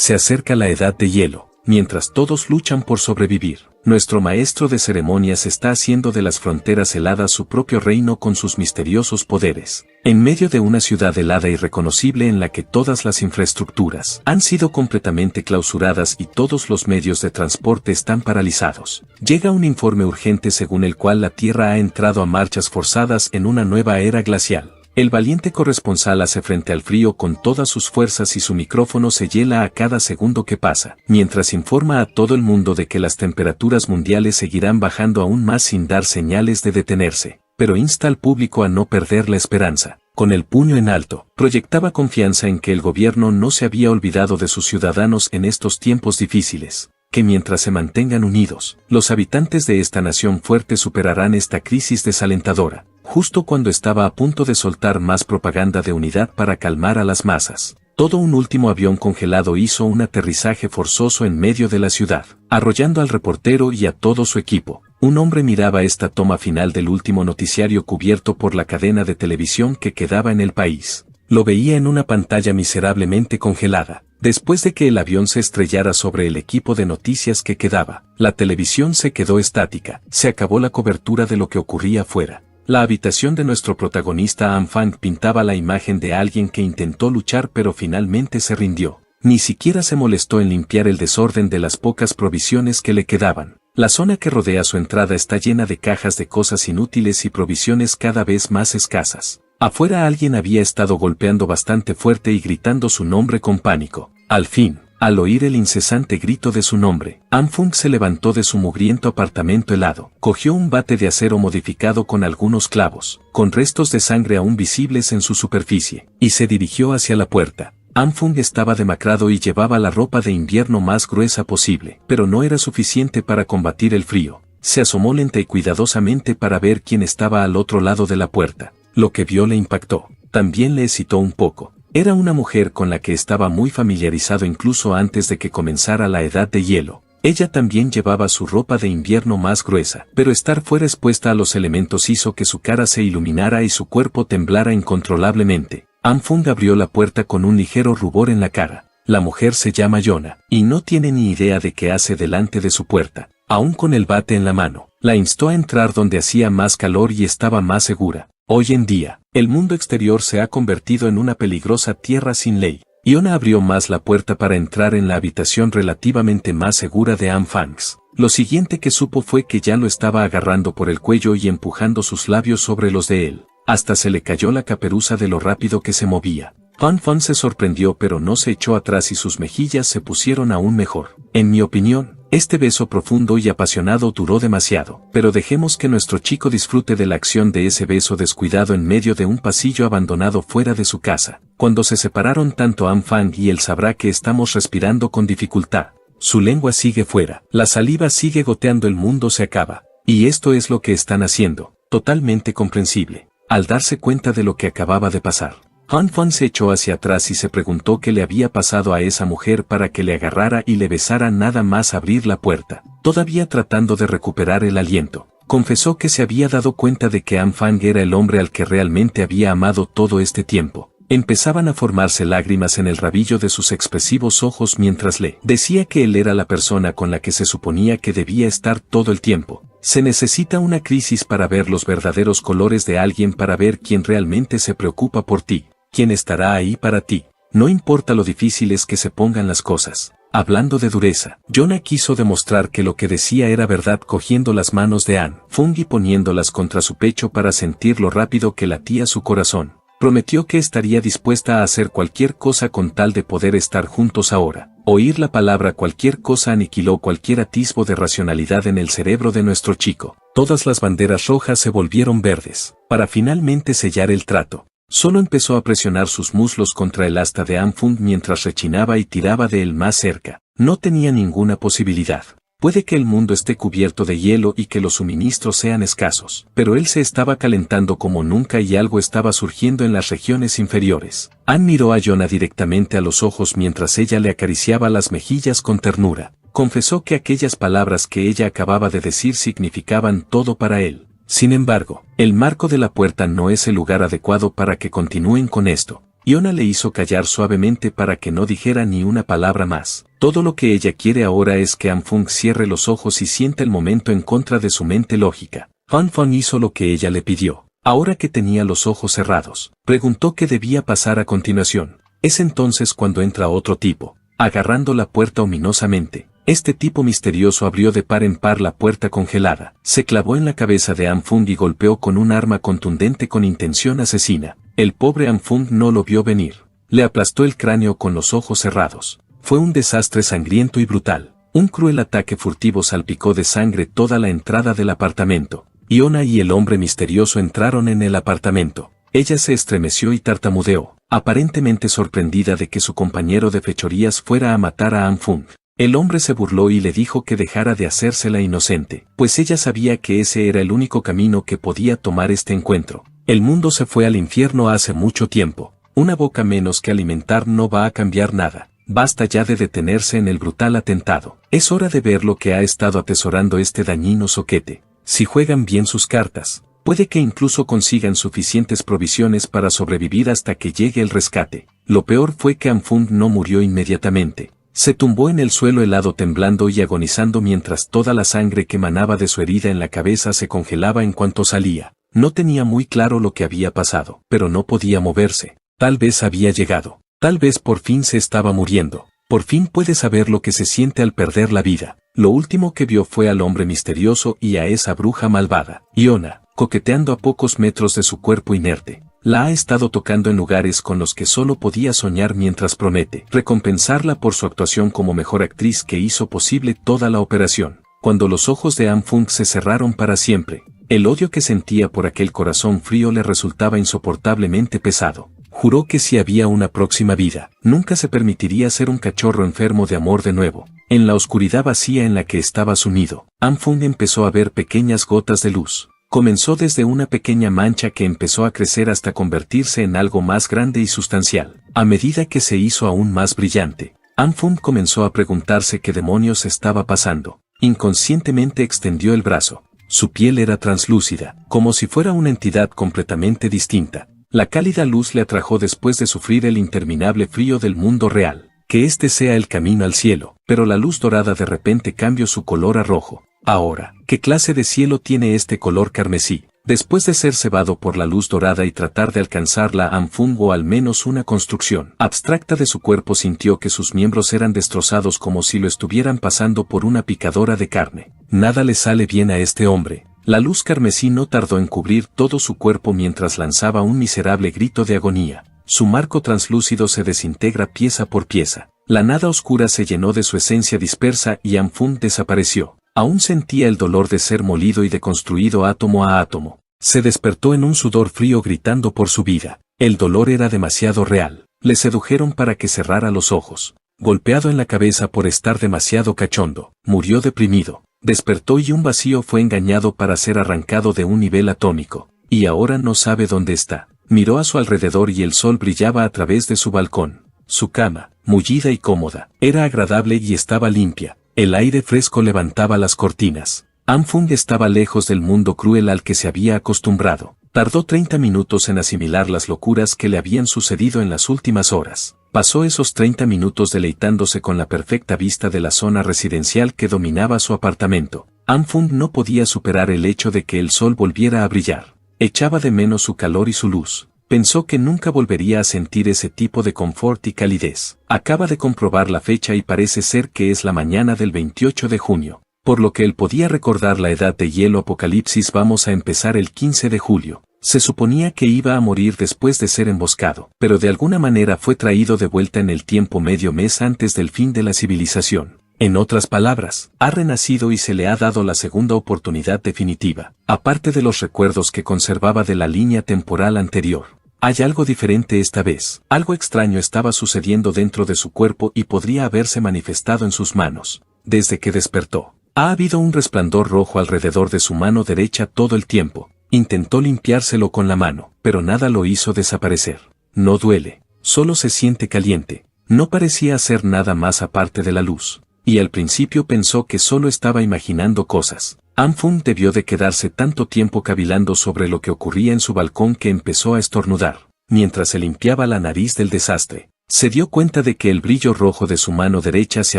Se acerca la edad de hielo, mientras todos luchan por sobrevivir. Nuestro maestro de ceremonias está haciendo de las fronteras heladas su propio reino con sus misteriosos poderes. En medio de una ciudad helada y irreconocible en la que todas las infraestructuras han sido completamente clausuradas y todos los medios de transporte están paralizados, llega un informe urgente según el cual la Tierra ha entrado a marchas forzadas en una nueva era glacial. El valiente corresponsal hace frente al frío con todas sus fuerzas y su micrófono se hiela a cada segundo que pasa, mientras informa a todo el mundo de que las temperaturas mundiales seguirán bajando aún más sin dar señales de detenerse, pero insta al público a no perder la esperanza. Con el puño en alto, proyectaba confianza en que el gobierno no se había olvidado de sus ciudadanos en estos tiempos difíciles, que mientras se mantengan unidos, los habitantes de esta nación fuerte superarán esta crisis desalentadora. Justo cuando estaba a punto de soltar más propaganda de unidad para calmar a las masas, todo un último avión congelado hizo un aterrizaje forzoso en medio de la ciudad, arrollando al reportero y a todo su equipo. Un hombre miraba esta toma final del último noticiario cubierto por la cadena de televisión que quedaba en el país. Lo veía en una pantalla miserablemente congelada. Después de que el avión se estrellara sobre el equipo de noticias que quedaba, la televisión se quedó estática. Se acabó la cobertura de lo que ocurría afuera. La habitación de nuestro protagonista An Fang pintaba la imagen de alguien que intentó luchar pero finalmente se rindió. Ni siquiera se molestó en limpiar el desorden de las pocas provisiones que le quedaban. La zona que rodea su entrada está llena de cajas de cosas inútiles y provisiones cada vez más escasas. Afuera alguien había estado golpeando bastante fuerte y gritando su nombre con pánico. Al fin, al oír el incesante grito de su nombre, An Fang se levantó de su mugriento apartamento helado, cogió un bate de acero modificado con algunos clavos, con restos de sangre aún visibles en su superficie, y se dirigió hacia la puerta. An Fang estaba demacrado y llevaba la ropa de invierno más gruesa posible, pero no era suficiente para combatir el frío. Se asomó lenta y cuidadosamente para ver quién estaba al otro lado de la puerta. Lo que vio le impactó, también le excitó un poco. Era una mujer con la que estaba muy familiarizado incluso antes de que comenzara la edad de hielo. Ella también llevaba su ropa de invierno más gruesa, pero estar fuera expuesta a los elementos hizo que su cara se iluminara y su cuerpo temblara incontrolablemente. An Fang abrió la puerta con un ligero rubor en la cara. La mujer se llama Yona, y no tiene ni idea de qué hace delante de su puerta. Aún con el bate en la mano, la instó a entrar donde hacía más calor y estaba más segura. Hoy en día, el mundo exterior se ha convertido en una peligrosa tierra sin ley. Yona abrió más la puerta para entrar en la habitación relativamente más segura de An Fang. Lo siguiente que supo fue que ya lo estaba agarrando por el cuello y empujando sus labios sobre los de él. Hasta se le cayó la caperuza de lo rápido que se movía. An Fang se sorprendió pero no se echó atrás y sus mejillas se pusieron aún mejor. En mi opinión, este beso profundo y apasionado duró demasiado, pero dejemos que nuestro chico disfrute de la acción de ese beso descuidado en medio de un pasillo abandonado fuera de su casa. Cuando se separaron tanto An Fang y él sabrá que estamos respirando con dificultad. Su lengua sigue fuera, la saliva sigue goteando, el mundo se acaba. Y esto es lo que están haciendo, totalmente comprensible, al darse cuenta de lo que acababa de pasar. An Fang se echó hacia atrás y se preguntó qué le había pasado a esa mujer para que le agarrara y le besara nada más abrir la puerta. Todavía tratando de recuperar el aliento, confesó que se había dado cuenta de que An Fang era el hombre al que realmente había amado todo este tiempo. Empezaban a formarse lágrimas en el rabillo de sus expresivos ojos mientras le decía que él era la persona con la que se suponía que debía estar todo el tiempo. Se necesita una crisis para ver los verdaderos colores de alguien, para ver quién realmente se preocupa por ti. ¿Quién estará ahí para ti? No importa lo difíciles que se pongan las cosas. Hablando de dureza, Yona quiso demostrar que lo que decía era verdad cogiendo las manos de An Fang y poniéndolas contra su pecho para sentir lo rápido que latía su corazón. Prometió que estaría dispuesta a hacer cualquier cosa con tal de poder estar juntos ahora. Oír la palabra cualquier cosa aniquiló cualquier atisbo de racionalidad en el cerebro de nuestro chico. Todas las banderas rojas se volvieron verdes, para finalmente sellar el trato. Solo empezó a presionar sus muslos contra el asta de An Fang mientras rechinaba y tiraba de él más cerca. No tenía ninguna posibilidad. Puede que el mundo esté cubierto de hielo y que los suministros sean escasos, pero él se estaba calentando como nunca y algo estaba surgiendo en las regiones inferiores. An miró a Yona directamente a los ojos mientras ella le acariciaba las mejillas con ternura. Confesó que aquellas palabras que ella acababa de decir significaban todo para él. Sin embargo, el marco de la puerta no es el lugar adecuado para que continúen con esto. Iona le hizo callar suavemente para que no dijera ni una palabra más. Todo lo que ella quiere ahora es que Anfung cierre los ojos y sienta el momento en contra de su mente lógica. Anfung hizo lo que ella le pidió. Ahora que tenía los ojos cerrados, preguntó qué debía pasar a continuación. Es entonces cuando entra otro tipo, agarrando la puerta ominosamente. Este tipo misterioso abrió de par en par la puerta congelada, se clavó en la cabeza de Anfung y golpeó con un arma contundente con intención asesina. El pobre Anfung no lo vio venir. Le aplastó el cráneo con los ojos cerrados. Fue un desastre sangriento y brutal. Un cruel ataque furtivo salpicó de sangre toda la entrada del apartamento. Iona y el hombre misterioso entraron en el apartamento. Ella se estremeció y tartamudeó, aparentemente sorprendida de que su compañero de fechorías fuera a matar a Anfung. El hombre se burló y le dijo que dejara de hacérsela inocente, pues ella sabía que ese era el único camino que podía tomar este encuentro. El mundo se fue al infierno hace mucho tiempo. Una boca menos que alimentar no va a cambiar nada. Basta ya de detenerse en el brutal atentado. Es hora de ver lo que ha estado atesorando este dañino zoquete. Si juegan bien sus cartas, puede que incluso consigan suficientes provisiones para sobrevivir hasta que llegue el rescate. Lo peor fue que Anfung no murió inmediatamente. Se tumbó en el suelo helado temblando y agonizando mientras toda la sangre que manaba de su herida en la cabeza se congelaba en cuanto salía. No tenía muy claro lo que había pasado, pero no podía moverse. Tal vez había llegado. Tal vez por fin se estaba muriendo. Por fin puede saber lo que se siente al perder la vida. Lo último que vio fue al hombre misterioso y a esa bruja malvada, Iona, coqueteando a pocos metros de su cuerpo inerte. La ha estado tocando en lugares con los que solo podía soñar mientras promete recompensarla por su actuación como mejor actriz que hizo posible toda la operación. Cuando los ojos de Anfung se cerraron para siempre, el odio que sentía por aquel corazón frío le resultaba insoportablemente pesado. Juró que si había una próxima vida, nunca se permitiría ser un cachorro enfermo de amor de nuevo. En la oscuridad vacía en la que estaba sumido, Anfung empezó a ver pequeñas gotas de luz. Comenzó desde una pequeña mancha que empezó a crecer hasta convertirse en algo más grande y sustancial. A medida que se hizo aún más brillante, Anfung comenzó a preguntarse qué demonios estaba pasando. Inconscientemente extendió el brazo. Su piel era translúcida, como si fuera una entidad completamente distinta. La cálida luz le atrajo después de sufrir el interminable frío del mundo real. Que este sea el camino al cielo, pero la luz dorada de repente cambió su color a rojo. Ahora, ¿qué clase de cielo tiene este color carmesí? Después de ser cebado por la luz dorada y tratar de alcanzarla, Anfung o al menos una construcción abstracta de su cuerpo sintió que sus miembros eran destrozados como si lo estuvieran pasando por una picadora de carne. Nada le sale bien a este hombre. La luz carmesí no tardó en cubrir todo su cuerpo mientras lanzaba un miserable grito de agonía. Su marco translúcido se desintegra pieza por pieza. La nada oscura se llenó de su esencia dispersa y Anfung desapareció. Aún sentía el dolor de ser molido y deconstruido átomo a átomo. Se despertó en un sudor frío gritando por su vida. El dolor era demasiado real. Le sedujeron para que cerrara los ojos. Golpeado en la cabeza por estar demasiado cachondo, murió deprimido. Despertó y un vacío fue engañado para ser arrancado de un nivel atómico. Y ahora no sabe dónde está. Miró a su alrededor y el sol brillaba a través de su balcón. Su cama, mullida y cómoda, era agradable y estaba limpia. El aire fresco levantaba las cortinas. Anfung estaba lejos del mundo cruel al que se había acostumbrado. Tardó 30 minutos en asimilar las locuras que le habían sucedido en las últimas horas. Pasó esos 30 minutos deleitándose con la perfecta vista de la zona residencial que dominaba su apartamento. Anfung no podía superar el hecho de que el sol volviera a brillar. Echaba de menos su calor y su luz. Pensó que nunca volvería a sentir ese tipo de confort y calidez. Acaba de comprobar la fecha y parece ser que es la mañana del 28 de junio. Por lo que él podía recordar la edad de hielo apocalipsis. Vamos a empezar el 15 de julio. Se suponía que iba a morir después de ser emboscado, pero de alguna manera fue traído de vuelta en el tiempo medio mes antes del fin de la civilización. En otras palabras, ha renacido y se le ha dado la segunda oportunidad definitiva, aparte de los recuerdos que conservaba de la línea temporal anterior. Hay algo diferente esta vez. Algo extraño estaba sucediendo dentro de su cuerpo y podría haberse manifestado en sus manos. Desde que despertó, ha habido un resplandor rojo alrededor de su mano derecha todo el tiempo. Intentó limpiárselo con la mano, pero nada lo hizo desaparecer. No duele, solo se siente caliente. No parecía hacer nada más aparte de la luz. Y al principio pensó que solo estaba imaginando cosas. Anfung debió de quedarse tanto tiempo cavilando sobre lo que ocurría en su balcón que empezó a estornudar. mientras se limpiaba la nariz del desastre. Se dio cuenta de que el brillo rojo de su mano derecha se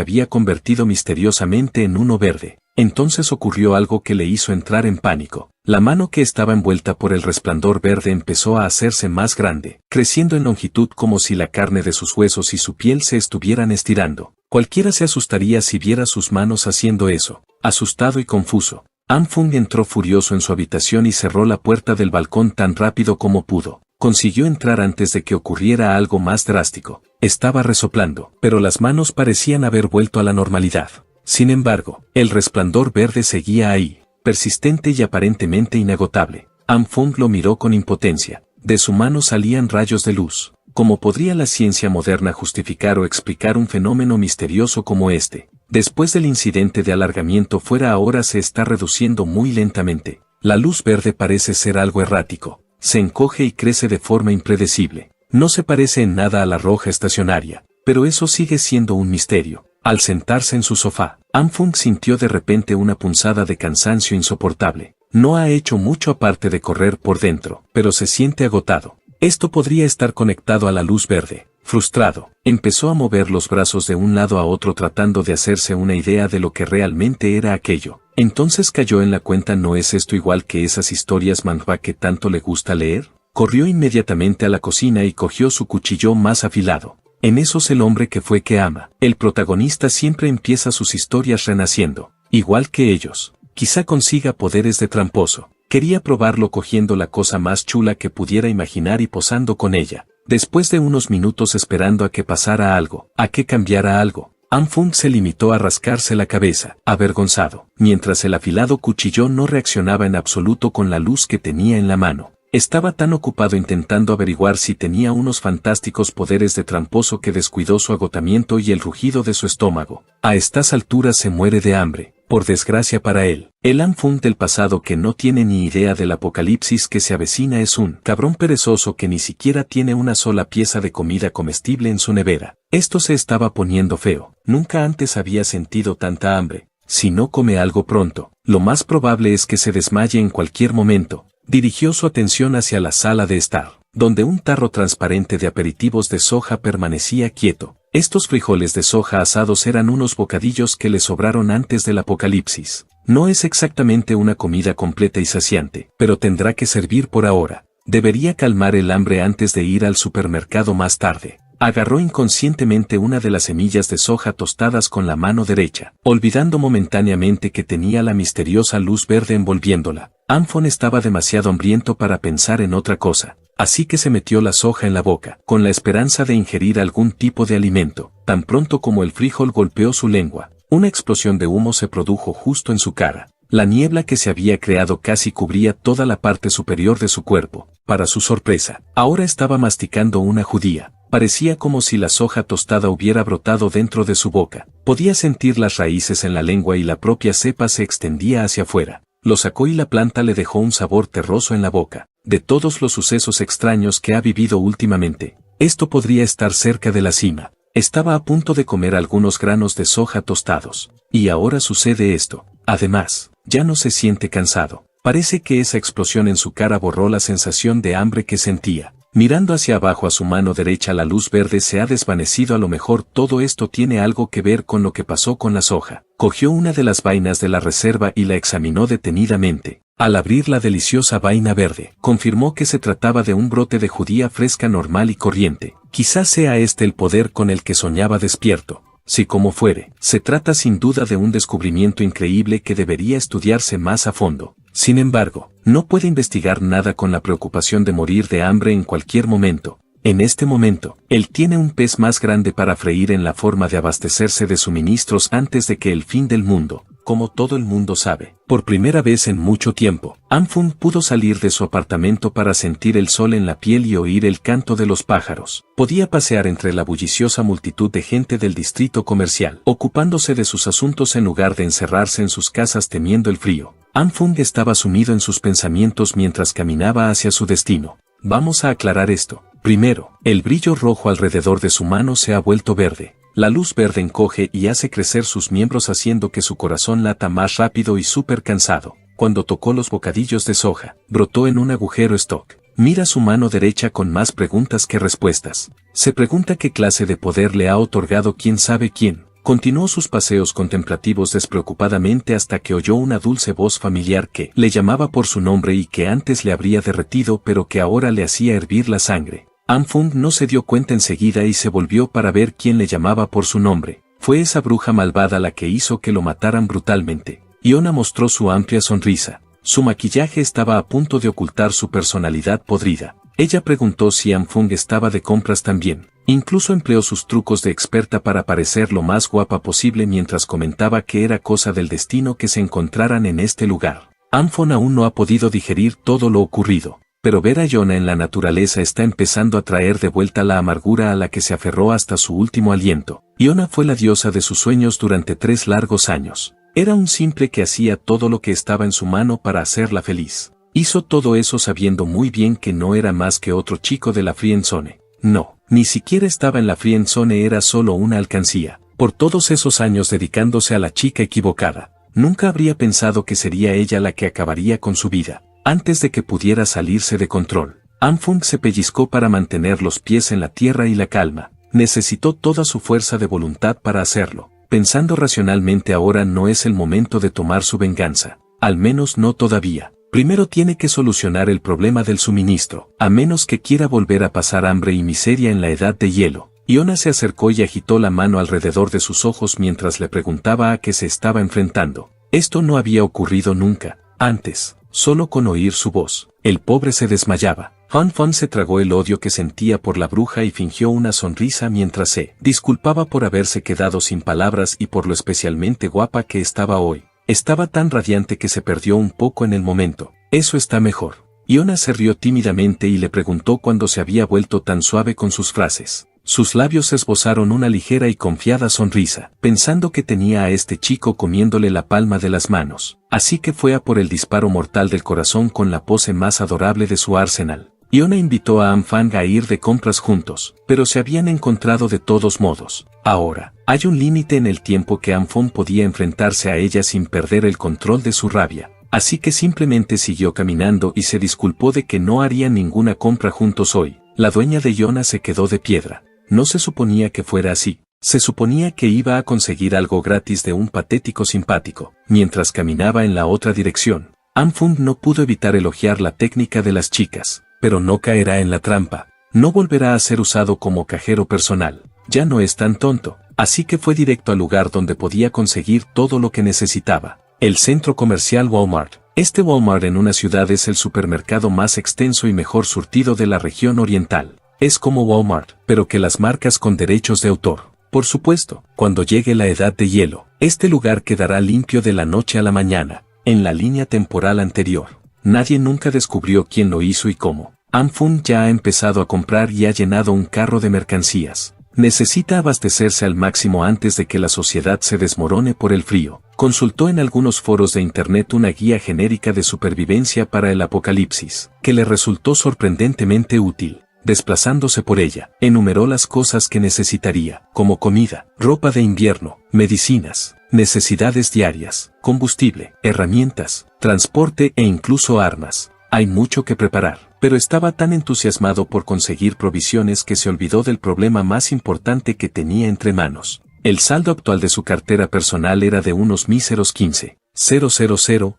había convertido misteriosamente en uno verde. Entonces ocurrió algo que le hizo entrar en pánico. La mano que estaba envuelta por el resplandor verde empezó a hacerse más grande, creciendo en longitud como si la carne de sus huesos y su piel se estuvieran estirando. Cualquiera se asustaría si viera sus manos haciendo eso. Asustado y confuso, Anfung entró furioso en su habitación y cerró la puerta del balcón tan rápido como pudo. Consiguió entrar antes de que ocurriera algo más drástico. Estaba resoplando, pero las manos parecían haber vuelto a la normalidad. Sin embargo, el resplandor verde seguía ahí, persistente y aparentemente inagotable. Anfung lo miró con impotencia. De su mano salían rayos de luz. ¿Cómo podría la ciencia moderna justificar o explicar un fenómeno misterioso como este? Después del incidente de alargamiento fuera ahora se está reduciendo muy lentamente. La luz verde parece ser algo errático. Se encoge y crece de forma impredecible. No se parece en nada a la roja estacionaria, pero eso sigue siendo un misterio. Al sentarse en su sofá, Anfung sintió de repente una punzada de cansancio insoportable. No ha hecho mucho aparte de correr por dentro, pero se siente agotado. Esto podría estar conectado a la luz verde. Frustrado, empezó a mover los brazos de un lado a otro tratando de hacerse una idea de lo que realmente era aquello. Entonces cayó en la cuenta: ¿no es esto igual que esas historias manhwa que tanto le gusta leer? Corrió inmediatamente a la cocina y cogió su cuchillo más afilado. En esos el hombre que fue que ama. El protagonista siempre empieza sus historias renaciendo, igual que ellos. Quizá consiga poderes de tramposo. Quería probarlo cogiendo la cosa más chula que pudiera imaginar y posando con ella. Después de unos minutos esperando a que pasara algo, a que cambiara algo, Anfung se limitó a rascarse la cabeza, avergonzado, mientras el afilado cuchillo no reaccionaba en absoluto con la luz que tenía en la mano. Estaba tan ocupado intentando averiguar si tenía unos fantásticos poderes de tramposo que descuidó su agotamiento y el rugido de su estómago. A estas alturas se muere de hambre, por desgracia para él. El Anfung del pasado que no tiene ni idea del apocalipsis que se avecina es un cabrón perezoso que ni siquiera tiene una sola pieza de comida comestible en su nevera. Esto se estaba poniendo feo. Nunca antes había sentido tanta hambre. Si no come algo pronto, lo más probable es que se desmaye en cualquier momento. Dirigió su atención hacia la sala de estar, donde un tarro transparente de aperitivos de soja permanecía quieto. Estos frijoles de soja asados eran unos bocadillos que le sobraron antes del apocalipsis. No es exactamente una comida completa y saciante, pero tendrá que servir por ahora. Debería calmar el hambre antes de ir al supermercado más tarde. Agarró inconscientemente una de las semillas de soja tostadas con la mano derecha, olvidando momentáneamente que tenía la misteriosa luz verde envolviéndola. Anfung estaba demasiado hambriento para pensar en otra cosa, así que se metió la soja en la boca, con la esperanza de ingerir algún tipo de alimento. Tan pronto como el frijol golpeó su lengua, una explosión de humo se produjo justo en su cara. La niebla que se había creado casi cubría toda la parte superior de su cuerpo. Para su sorpresa, ahora estaba masticando una judía. Parecía como si la soja tostada hubiera brotado dentro de su boca. Podía sentir las raíces en la lengua y la propia cepa se extendía hacia afuera. Lo sacó y la planta le dejó un sabor terroso en la boca. De todos los sucesos extraños que ha vivido últimamente, esto podría estar cerca de la cima. Estaba a punto de comer algunos granos de soja tostados. Y ahora sucede esto. Además, ya no se siente cansado. Parece que esa explosión en su cara borró la sensación de hambre que sentía. Mirando hacia abajo a su mano derecha, la luz verde se ha desvanecido. A lo mejor todo esto tiene algo que ver con lo que pasó con la soja. Cogió una de las vainas de la reserva y la examinó detenidamente. Al abrir la deliciosa vaina verde, confirmó que se trataba de un brote de judía fresca normal y corriente. Quizás sea este el poder con el que soñaba despierto. Si como fuere, se trata sin duda de un descubrimiento increíble que debería estudiarse más a fondo. Sin embargo, no puede investigar nada con la preocupación de morir de hambre en cualquier momento. En este momento, él tiene un pez más grande para freír en la forma de abastecerse de suministros antes de que el fin del mundo. Como todo el mundo sabe, por primera vez en mucho tiempo, Anfung pudo salir de su apartamento para sentir el sol en la piel y oír el canto de los pájaros. Podía pasear entre la bulliciosa multitud de gente del distrito comercial, ocupándose de sus asuntos en lugar de encerrarse en sus casas temiendo el frío. Anfung estaba sumido en sus pensamientos mientras caminaba hacia su destino. Vamos a aclarar esto. Primero, el brillo rojo alrededor de su mano se ha vuelto verde. La luz verde encoge y hace crecer sus miembros haciendo que su corazón lata más rápido y súper cansado. Cuando tocó los bocadillos de soja, brotó en un agujero stock. Mira su mano derecha con más preguntas que respuestas. Se pregunta qué clase de poder le ha otorgado quién sabe quién. Continuó sus paseos contemplativos despreocupadamente hasta que oyó una dulce voz familiar que le llamaba por su nombre y que antes le habría derretido pero que ahora le hacía hervir la sangre. Anfung no se dio cuenta enseguida y se volvió para ver quién le llamaba por su nombre. Fue esa bruja malvada la que hizo que lo mataran brutalmente. Iona mostró su amplia sonrisa. Su maquillaje estaba a punto de ocultar su personalidad podrida. Ella preguntó si Anfung estaba de compras también. Incluso empleó sus trucos de experta para parecer lo más guapa posible mientras comentaba que era cosa del destino que se encontraran en este lugar. Anfung aún no ha podido digerir todo lo ocurrido, pero ver a Iona en la naturaleza está empezando a traer de vuelta la amargura a la que se aferró hasta su último aliento. Iona fue la diosa de sus sueños durante 3 largos años. Era un simple que hacía todo lo que estaba en su mano para hacerla feliz. Hizo todo eso sabiendo muy bien que no era más que otro chico de la friendzone. No, ni siquiera estaba en la friendzone, era solo una alcancía. Por todos esos años dedicándose a la chica equivocada, nunca habría pensado que sería ella la que acabaría con su vida, antes de que pudiera salirse de control. Anfung se pellizcó para mantener los pies en la tierra y la calma. Necesitó toda su fuerza de voluntad para hacerlo. Pensando racionalmente, ahora no es el momento de tomar su venganza. Al menos no todavía. Primero tiene que solucionar el problema del suministro, a menos que quiera volver a pasar hambre y miseria en la edad de hielo. Iona se acercó y agitó la mano alrededor de sus ojos mientras le preguntaba a qué se estaba enfrentando. Esto no había ocurrido nunca, antes, solo con oír su voz. El pobre se desmayaba. Fan se tragó el odio que sentía por la bruja y fingió una sonrisa mientras se disculpaba por haberse quedado sin palabras y por lo especialmente guapa que estaba hoy. Estaba tan radiante que se perdió un poco en el momento. Eso está mejor. Iona se rió tímidamente y le preguntó cuándo se había vuelto tan suave con sus frases. Sus labios esbozaron una ligera y confiada sonrisa, pensando que tenía a este chico comiéndole la palma de las manos. Así que fue a por el disparo mortal del corazón con la pose más adorable de su arsenal. Iona invitó a Anfang a ir de compras juntos, pero se habían encontrado de todos modos. Ahora, hay un límite en el tiempo que Anfang podía enfrentarse a ella sin perder el control de su rabia. Así que simplemente siguió caminando y se disculpó de que no harían ninguna compra juntos hoy. La dueña de Iona se quedó de piedra. No se suponía que fuera así. Se suponía que iba a conseguir algo gratis de un patético simpático. Mientras caminaba en la otra dirección, Anfang no pudo evitar elogiar la técnica de las chicas. Pero no caerá en la trampa. No volverá a ser usado como cajero personal. Ya no es tan tonto. Así que fue directo al lugar donde podía conseguir todo lo que necesitaba. El centro comercial Walmart. Este Walmart en una ciudad es el supermercado más extenso y mejor surtido de la región oriental. Es como Walmart, pero que las marcas con derechos de autor. Por supuesto, cuando llegue la edad de hielo, este lugar quedará limpio de la noche a la mañana. En la línea temporal anterior, nadie nunca descubrió quién lo hizo y cómo. Anfung ya ha empezado a comprar y ha llenado un carro de mercancías. Necesita abastecerse al máximo antes de que la sociedad se desmorone por el frío. Consultó en algunos foros de internet una guía genérica de supervivencia para el apocalipsis, que le resultó sorprendentemente útil. Desplazándose por ella, enumeró las cosas que necesitaría, como comida, ropa de invierno, medicinas, necesidades diarias, combustible, herramientas, transporte e incluso armas. Hay mucho que preparar, pero estaba tan entusiasmado por conseguir provisiones que se olvidó del problema más importante que tenía entre manos. El saldo actual de su cartera personal era de unos míseros 15,000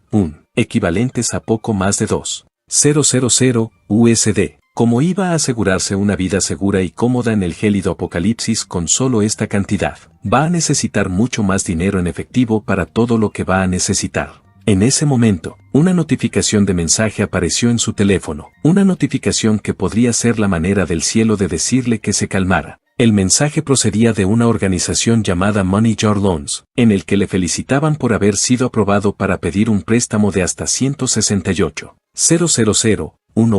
equivalentes a poco más de 2,000 USD. Como iba a asegurarse una vida segura y cómoda en el gélido apocalipsis con solo esta cantidad, va a necesitar mucho más dinero en efectivo para todo lo que va a necesitar. En ese momento, una notificación de mensaje apareció en su teléfono, una notificación que podría ser la manera del cielo de decirle que se calmara. El mensaje procedía de una organización llamada Money Jar Loans, en el que le felicitaban por haber sido aprobado para pedir un préstamo de hasta 168,000,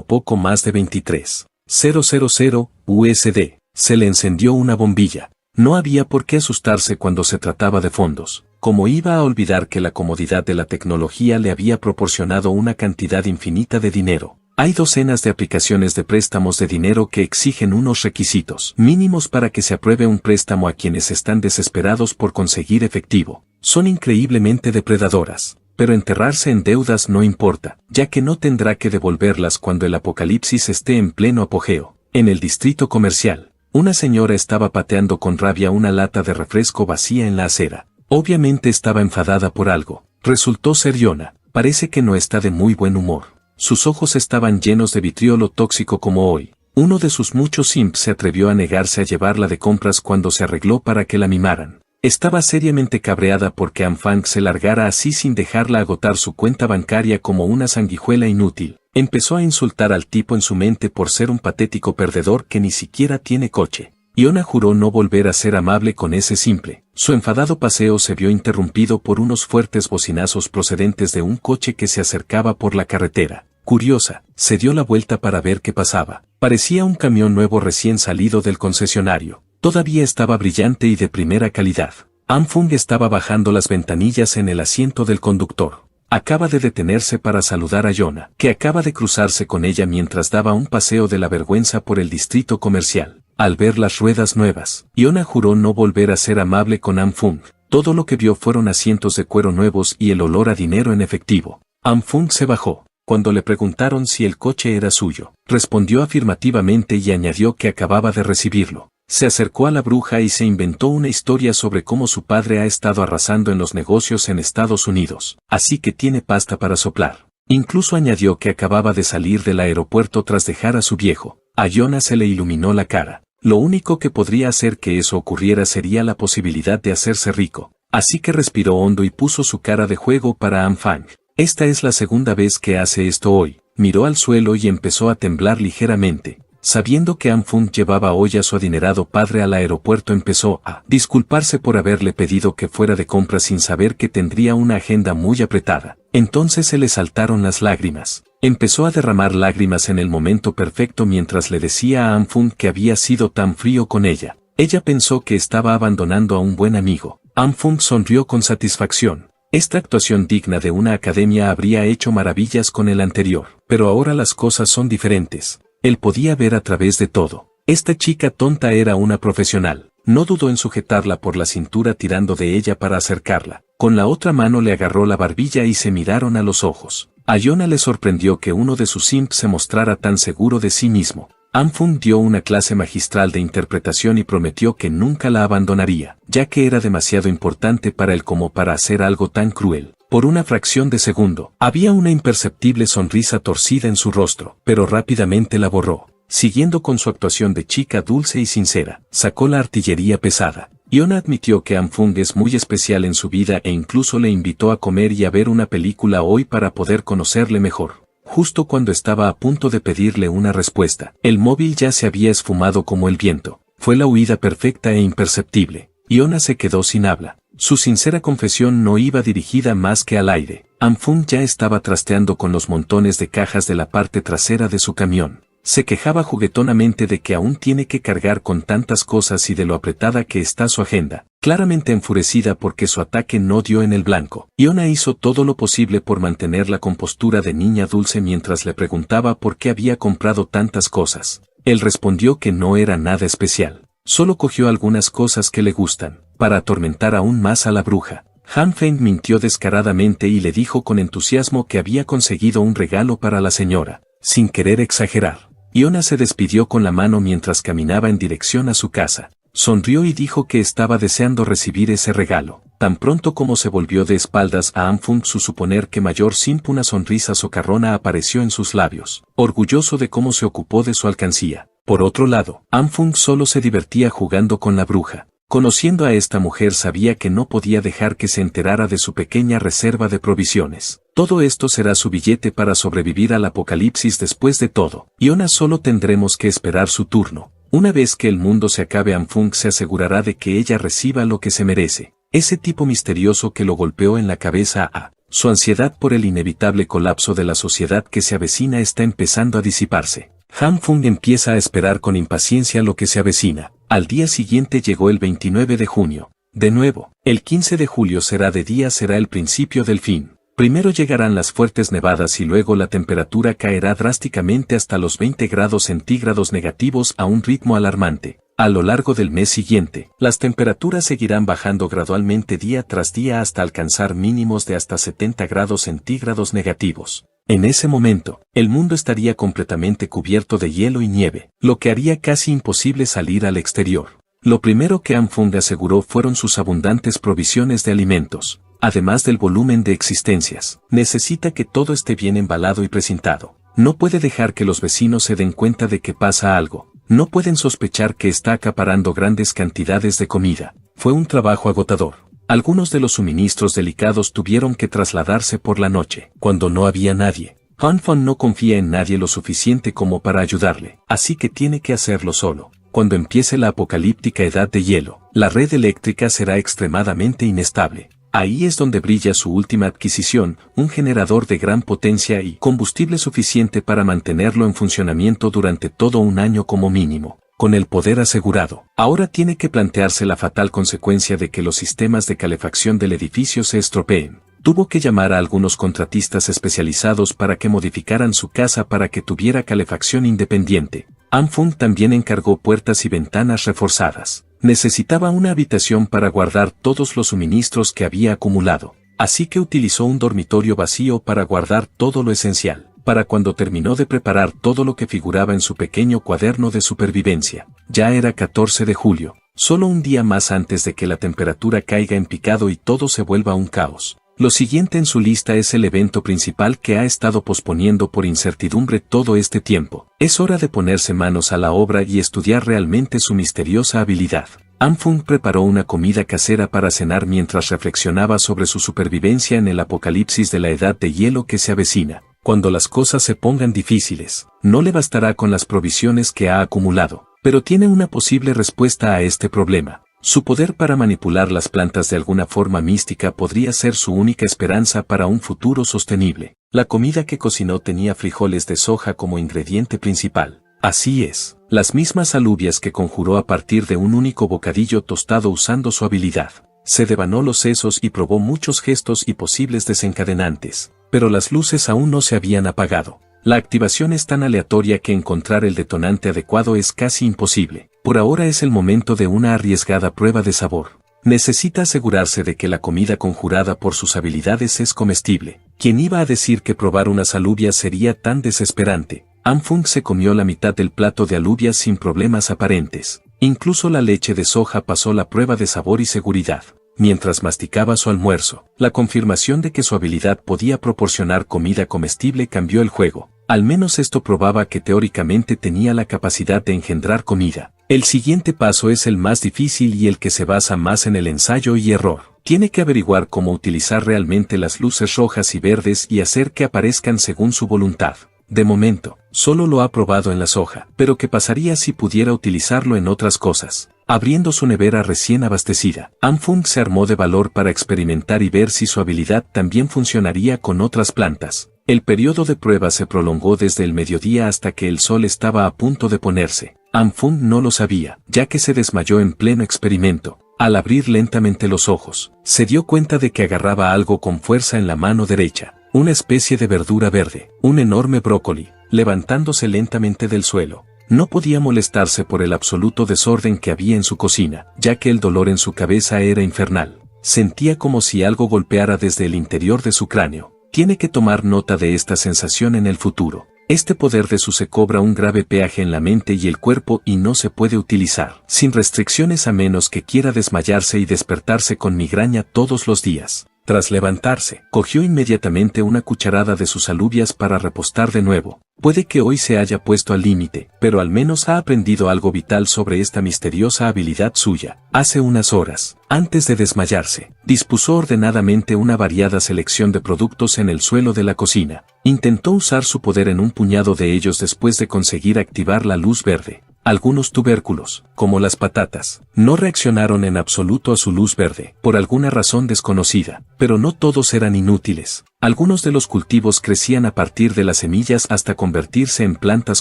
poco más de 23,000 USD. Se le encendió una bombilla. No había por qué asustarse cuando se trataba de fondos. Como iba a olvidar que la comodidad de la tecnología le había proporcionado una cantidad infinita de dinero. Hay docenas de aplicaciones de préstamos de dinero que exigen unos requisitos mínimos para que se apruebe un préstamo a quienes están desesperados por conseguir efectivo. Son increíblemente depredadoras. pero enterrarse en deudas no importa, ya que no tendrá que devolverlas cuando el apocalipsis esté en pleno apogeo. En el distrito comercial, una señora estaba pateando con rabia una lata de refresco vacía en la acera. Obviamente estaba enfadada por algo. Resultó ser Yona. Parece que no está de muy buen humor. Sus ojos estaban llenos de vitriolo tóxico como hoy. Uno de sus muchos simps se atrevió a negarse a llevarla de compras cuando se arregló para que la mimaran. Estaba seriamente cabreada porque Anfang se largara así sin dejarla agotar su cuenta bancaria como una sanguijuela inútil. Empezó a insultar al tipo en su mente por ser un patético perdedor que ni siquiera tiene coche. Yona juró no volver a ser amable con ese simple. Su enfadado paseo se vio interrumpido por unos fuertes bocinazos procedentes de un coche que se acercaba por la carretera. Curiosa, se dio la vuelta para ver qué pasaba. Parecía un camión nuevo recién salido del concesionario. Todavía estaba brillante y de primera calidad. Anfang estaba bajando las ventanillas en el asiento del conductor. Acaba de detenerse para saludar a Yona, que acaba de cruzarse con ella mientras daba un paseo de la vergüenza por el distrito comercial. Al ver las ruedas nuevas, Yona juró no volver a ser amable con Anfang. Todo lo que vio fueron asientos de cuero nuevos y el olor a dinero en efectivo. Anfang se bajó. Cuando le preguntaron si el coche era suyo, respondió afirmativamente y añadió que acababa de recibirlo. Se acercó a la bruja y se inventó una historia sobre cómo su padre ha estado arrasando en los negocios en Estados Unidos, así que tiene pasta para soplar. Incluso añadió que acababa de salir del aeropuerto tras dejar a su viejo. A Yona se le iluminó la cara. Lo único que podría hacer que eso ocurriera sería la posibilidad de hacerse rico. Así que respiró hondo y puso su cara de juego para Anfang. Esta es la segunda vez que hace esto hoy. Miró al suelo y empezó a temblar ligeramente. Sabiendo que Anfang llevaba hoy a su adinerado padre al aeropuerto, empezó a disculparse por haberle pedido que fuera de compras sin saber que tendría una agenda muy apretada. Entonces se le saltaron las lágrimas. Empezó a derramar lágrimas en el momento perfecto mientras le decía a Anfang que había sido tan frío con ella. Ella pensó que estaba abandonando a un buen amigo. Anfang sonrió con satisfacción. Esta actuación digna de una academia habría hecho maravillas con el anterior, pero ahora las cosas son diferentes. Él podía ver a través de todo. Esta chica tonta era una profesional. No dudó en sujetarla por la cintura tirando de ella para acercarla. Con la otra mano le agarró la barbilla y se miraron a los ojos. A Yona le sorprendió que uno de sus simps se mostrara tan seguro de sí mismo. Anfang dio una clase magistral de interpretación y prometió que nunca la abandonaría, ya que era demasiado importante para él como para hacer algo tan cruel. Por una fracción de segundo, había una imperceptible sonrisa torcida en su rostro, pero rápidamente la borró. Siguiendo con su actuación de chica dulce y sincera, sacó la artillería pesada. Yona admitió que Anfang es muy especial en su vida e incluso le invitó a comer y a ver una película hoy para poder conocerle mejor. Justo cuando estaba a punto de pedirle una respuesta, el móvil ya se había esfumado como el viento. Fue la huida perfecta e imperceptible. Yona se quedó sin habla. Su sincera confesión no iba dirigida más que al aire. Anfang ya estaba trasteando con los montones de cajas de la parte trasera de su camión. Se quejaba juguetonamente de que aún tiene que cargar con tantas cosas y de lo apretada que está su agenda, claramente enfurecida porque su ataque no dio en el blanco. Yona hizo todo lo posible por mantener la compostura de niña dulce mientras le preguntaba por qué había comprado tantas cosas. Él respondió que no era nada especial. Solo cogió algunas cosas que le gustan, para atormentar aún más a la bruja. Anfang mintió descaradamente y le dijo con entusiasmo que había conseguido un regalo para la señora, sin querer exagerar. Yona se despidió con la mano mientras caminaba en dirección a su casa. Sonrió y dijo que estaba deseando recibir ese regalo. Tan pronto como se volvió de espaldas a Anfang, su suponer que mayor simp, una sonrisa socarrona apareció en sus labios, orgulloso de cómo se ocupó de su alcancía. Por otro lado, Anfang solo se divertía jugando con la bruja. Conociendo a esta mujer sabía que no podía dejar que se enterara de su pequeña reserva de provisiones. Todo esto será su billete para sobrevivir al apocalipsis después de todo. Yona solo tendremos que esperar su turno. Una vez que el mundo se acabe, Anfang se asegurará de que ella reciba lo que se merece. Ese tipo misterioso que lo golpeó en la cabeza a su ansiedad por el inevitable colapso de la sociedad que se avecina está empezando a disiparse. Anfang empieza a esperar con impaciencia lo que se avecina. Al día siguiente llegó el 29 de junio. De nuevo, el 15 de julio será de día, será el principio del fin. Primero llegarán las fuertes nevadas y luego la temperatura caerá drásticamente hasta los 20 grados centígrados negativos a un ritmo alarmante. A lo largo del mes siguiente, las temperaturas seguirán bajando gradualmente día tras día hasta alcanzar mínimos de hasta 70 grados centígrados negativos. En ese momento, el mundo estaría completamente cubierto de hielo y nieve, lo que haría casi imposible salir al exterior. Lo primero que Anfung aseguró fueron sus abundantes provisiones de alimentos. Además del volumen de existencias, necesita que todo esté bien embalado y precintado. No puede dejar que los vecinos se den cuenta de que pasa algo. No pueden sospechar que está acaparando grandes cantidades de comida. Fue un trabajo agotador. Algunos de los suministros delicados tuvieron que trasladarse por la noche, cuando no había nadie. Anfung no confía en nadie lo suficiente como para ayudarle, así que tiene que hacerlo solo. Cuando empiece la apocalíptica edad de hielo, la red eléctrica será extremadamente inestable. Ahí es donde brilla su última adquisición, un generador de gran potencia y combustible suficiente para mantenerlo en funcionamiento durante todo un año como mínimo. Con el poder asegurado, ahora tiene que plantearse la fatal consecuencia de que los sistemas de calefacción del edificio se estropeen. Tuvo que llamar a algunos contratistas especializados para que modificaran su casa para que tuviera calefacción independiente. Anfung también encargó puertas y ventanas reforzadas. Necesitaba una habitación para guardar todos los suministros que había acumulado, así que utilizó un dormitorio vacío para guardar todo lo esencial. Para cuando terminó de preparar todo lo que figuraba en su pequeño cuaderno de supervivencia, ya era 14 de julio, solo un día más antes de que la temperatura caiga en picado y todo se vuelva un caos. Lo siguiente en su lista es el evento principal que ha estado posponiendo por incertidumbre todo este tiempo. Es hora de ponerse manos a la obra y estudiar realmente su misteriosa habilidad. Anfung preparó una comida casera para cenar mientras reflexionaba sobre su supervivencia en el apocalipsis de la edad de hielo que se avecina. Cuando las cosas se pongan difíciles, no le bastará con las provisiones que ha acumulado, pero tiene una posible respuesta a este problema. Su poder para manipular las plantas de alguna forma mística podría ser su única esperanza para un futuro sostenible. La comida que cocinó tenía frijoles de soja como ingrediente principal. Así es, las mismas alubias que conjuró a partir de un único bocadillo tostado usando su habilidad. Se devanó los sesos y probó muchos gestos y posibles desencadenantes, pero las luces aún no se habían apagado. La activación es tan aleatoria que encontrar el detonante adecuado es casi imposible. Por ahora es el momento de una arriesgada prueba de sabor. Necesita asegurarse de que la comida conjurada por sus habilidades es comestible. ¿Quién iba a decir que probar unas alubias sería tan desesperante? Anfung se comió la mitad del plato de alubias sin problemas aparentes. Incluso la leche de soja pasó la prueba de sabor y seguridad. Mientras masticaba su almuerzo, la confirmación de que su habilidad podía proporcionar comida comestible cambió el juego. Al menos esto probaba que teóricamente tenía la capacidad de engendrar comida. El siguiente paso es el más difícil y el que se basa más en el ensayo y error. Tiene que averiguar cómo utilizar realmente las luces rojas y verdes y hacer que aparezcan según su voluntad. De momento, solo lo ha probado en la soja, pero ¿qué pasaría si pudiera utilizarlo en otras cosas? Abriendo su nevera recién abastecida, Anfung se armó de valor para experimentar y ver si su habilidad también funcionaría con otras plantas. El periodo de prueba se prolongó desde el mediodía hasta que el sol estaba a punto de ponerse. Anfung no lo sabía, ya que se desmayó en pleno experimento. Al abrir lentamente los ojos, se dio cuenta de que agarraba algo con fuerza en la mano derecha, una especie de verdura verde, un enorme brócoli, levantándose lentamente del suelo. No podía molestarse por el absoluto desorden que había en su cocina, ya que el dolor en su cabeza era infernal. Sentía como si algo golpeara desde el interior de su cráneo. Tiene que tomar nota de esta sensación en el futuro. Este poder de su se cobra un grave peaje en la mente y el cuerpo y no se puede utilizar sin restricciones a menos que quiera desmayarse y despertarse con migraña todos los días. Tras levantarse, cogió inmediatamente una cucharada de sus alubias para repostar de nuevo. Puede que hoy se haya puesto al límite, pero al menos ha aprendido algo vital sobre esta misteriosa habilidad suya. Hace unas horas, antes de desmayarse, dispuso ordenadamente una variada selección de productos en el suelo de la cocina. Intentó usar su poder en un puñado de ellos después de conseguir activar la luz verde. Algunos tubérculos, como las patatas, no reaccionaron en absoluto a su luz verde, por alguna razón desconocida, pero no todos eran inútiles. Algunos de los cultivos crecían a partir de las semillas hasta convertirse en plantas